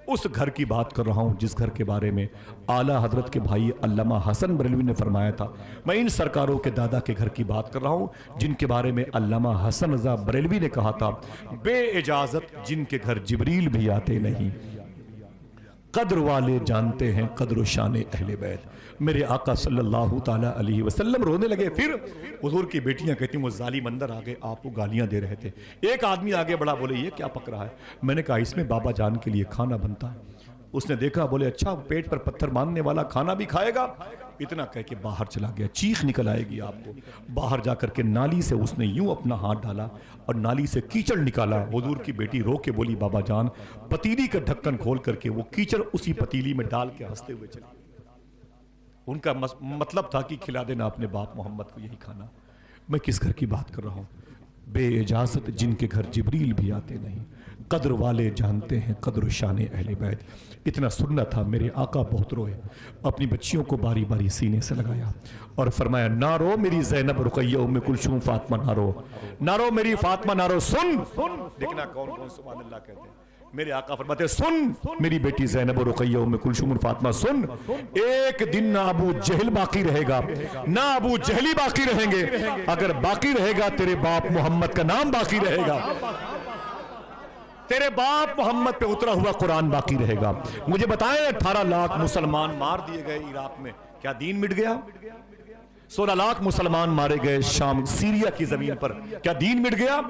اس گھر کی بات کر رہا ہوں جس گھر کے بارے میں اعلیٰ حضرت کے بھائی علامہ حسن بریلوی نے فرمایا تھا. میں ان سرکاروں کے دادا کے گھر کی بات کر رہا ہوں جن کے بارے میں علامہ حسن رضا بریلوی نے کہا تھا بے اجازت جن کے گھر جبریل بھی آتے نہیں. قدر والے جانتے ہیں قدر و شان اہل بیت. میرے آقا صلی اللہ تعالیٰ علیہ وسلم رونے لگے. پھر حضور کی بیٹیاں کہتی ہیں وہ ظالم اندر آگے آپ کو گالیاں دے رہے تھے. ایک آدمی آگے بڑا، بولے یہ کیا پک رہا ہے؟ میں نے کہا اس میں بابا جان کے لیے کھانا بنتا ہے. اس نے دیکھا، بولے اچھا پیٹ پر پتھر ماننے والا کھانا بھی کھائے گا؟ اتنا کہہ کے باہر چلا گیا. چیخ نکل آئے گی آپ کو. باہر جا کر کے نالی سے اس نے یوں اپنا ہاتھ ڈالا اور نالی سے کیچڑ نکالا. حضور کی بیٹی رو کے بولی بابا جان، پتیلی کا ڈھکن کھول کر کے وہ کیچڑ اسی پتیلی میں ڈال کے ہنستے ہوئے چلی. ان کا مطلب تھا کہ کھلا دینا اپنے باپ محمد کو یہی کھانا. میں کس گھر کی بات کر رہا ہوں؟ بے اجازت جن کے گھر جبریل بھی آتے نہیں. قدر والے جانتے ہیں قدر و شان اہل بیت. اتنا سننا تھا. میرے آقا بہت روئے، اپنی بچیوں کو باری باری سینے سے لگایا اور فرمایا نہ رو میری زینب، رقیہ، ام کلثوم، فاطمہ، نہ رو، نہ رو میری فاطمہ، نہ رو. سن دیکھنا کون کون سبحان اللہ کہتے ہیں. میرے آقا فرماتے سن میری بیٹی زینب و رقیہ، ام کلثوم اور فاطمہ، سن ایک دن نہ ابو جہل باقی رہے گا، نہ ابو جہلی باقی رہیں گے. اگر باقی رہے گا تیرے باپ محمد کا نام باقی رہے گا، تیرے باپ محمد پہ اترا ہوا قرآن باقی رہے گا. مجھے بتائیں 18 لاکھ مسلمان مار دیے گئے عراق میں، کیا دین مٹ گیا؟ 16 لاکھ مسلمان مارے گئے شام سیریا کی زمین پر، کیا دین مٹ گیا؟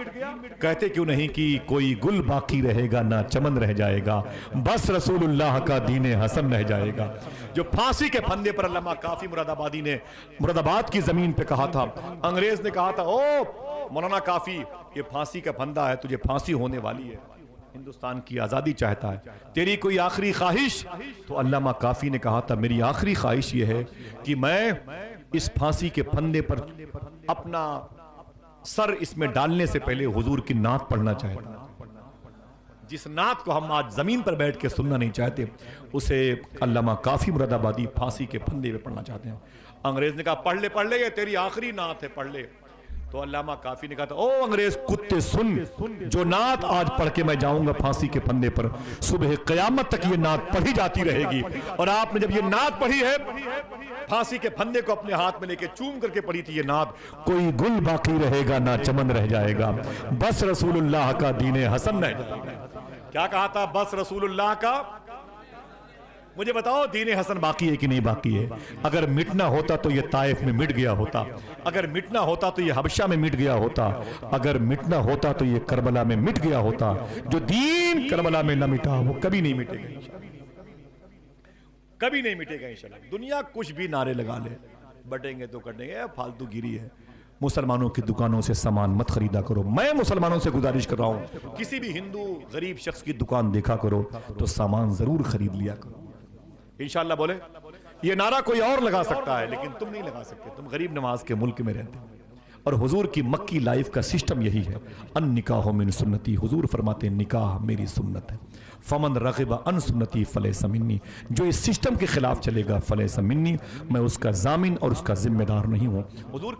کہتے کیوں نہیں کہ کوئی گل باقی رہے گا نہ چمن رہ جائے گا، بس رسول اللہ کا دین حسن رہ جائے گا. جو پھانسی کے پھندے پر علامہ کافی مراد آبادی نے مراد آباد کی زمین پہ کہا تھا، انگریز نے کہا تھا او مولانا کافی یہ پھانسی کا پھندا ہے، تجھے پھانسی ہونے والی ہے، ہندوستان کی آزادی چاہتا ہے، تیری کوئی آخری خواہش؟ تو علامہ کافی نے کہا تھا میری آخری خواہش یہ ہے کہ میں اس پھانسی کے پھندے پر اپنا سر اس میں ڈالنے سے پہلے حضور کی نعت پڑھنا چاہتا ہوں. جس نعت کو ہم آج زمین پر بیٹھ کے سننا نہیں چاہتے اسے علامہ کافی مراد آبادی پھانسی کے پھندے پہ پڑھنا چاہتے ہیں. انگریز نے کہا پڑھ لے یہ تیری آخری نعت ہے، پڑھ لے. تو علامہ کافی نے کہا تھا او انگریز کتے سن، جو نعت آج پڑھ کے میں جاؤں گا پھانسی کے پھندے پر، صبح قیامت تک یہ نعت پڑھی جاتی رہے گی. اور آپ نے جب یہ نعت پڑھی ہے پھانسی کے پھندے کو اپنے ہاتھ میں لے کے چوم کر کے پڑھی تھی یہ نعت، کوئی گل باقی رہے گا نہ چمن رہ جائے گا، بس رسول اللہ کا دین حسن رہ جائے گا. کیا کہا تھا؟ بس رسول اللہ کا. مجھے بتاؤ دین حسن باقی ہے کہ نہیں باقی ہے؟ اگر مٹنا ہوتا تو یہ طائف میں مٹ گیا ہوتا، اگر مٹنا ہوتا تو یہ حبشہ میں مٹ گیا ہوتا، اگر مٹنا ہوتا تو یہ کربلا میں مٹ گیا ہوتا. جو دین کربلا میں نہ مٹا وہ کبھی نہیں مٹے گا، کبھی نہیں مٹے گا انشاءاللہ. دنیا کچھ بھی نعرے لگا لے، بٹیں گے تو کٹیں گے، فالتو گیری ہے. مسلمانوں کی دکانوں سے سامان مت خریدا کرو. میں مسلمانوں سے گزارش کر رہا ہوں کسی بھی ہندو غریب شخص کی دکان دیکھا کرو تو سامان ضرور خرید لیا کرو انشاءاللہ. بولے یہ نعرہ کوئی اور لگا سکتا ہے لیکن تم نہیں لگا سکتے، تم غریب نواز کے ملک میں رہتے ہو. اور حضور کی مکی لائف کا سسٹم یہی ہے، ان نکاح من سنتی. حضور فرماتے ہیں نکاح میری سنت ہے. فمن رغب عن سنتی فلیس منی. جو اس سسٹم کے خلاف چلے گا فلیس منی، میں اس کا ضامن اور اس کا ذمہ دار نہیں ہوں. حضور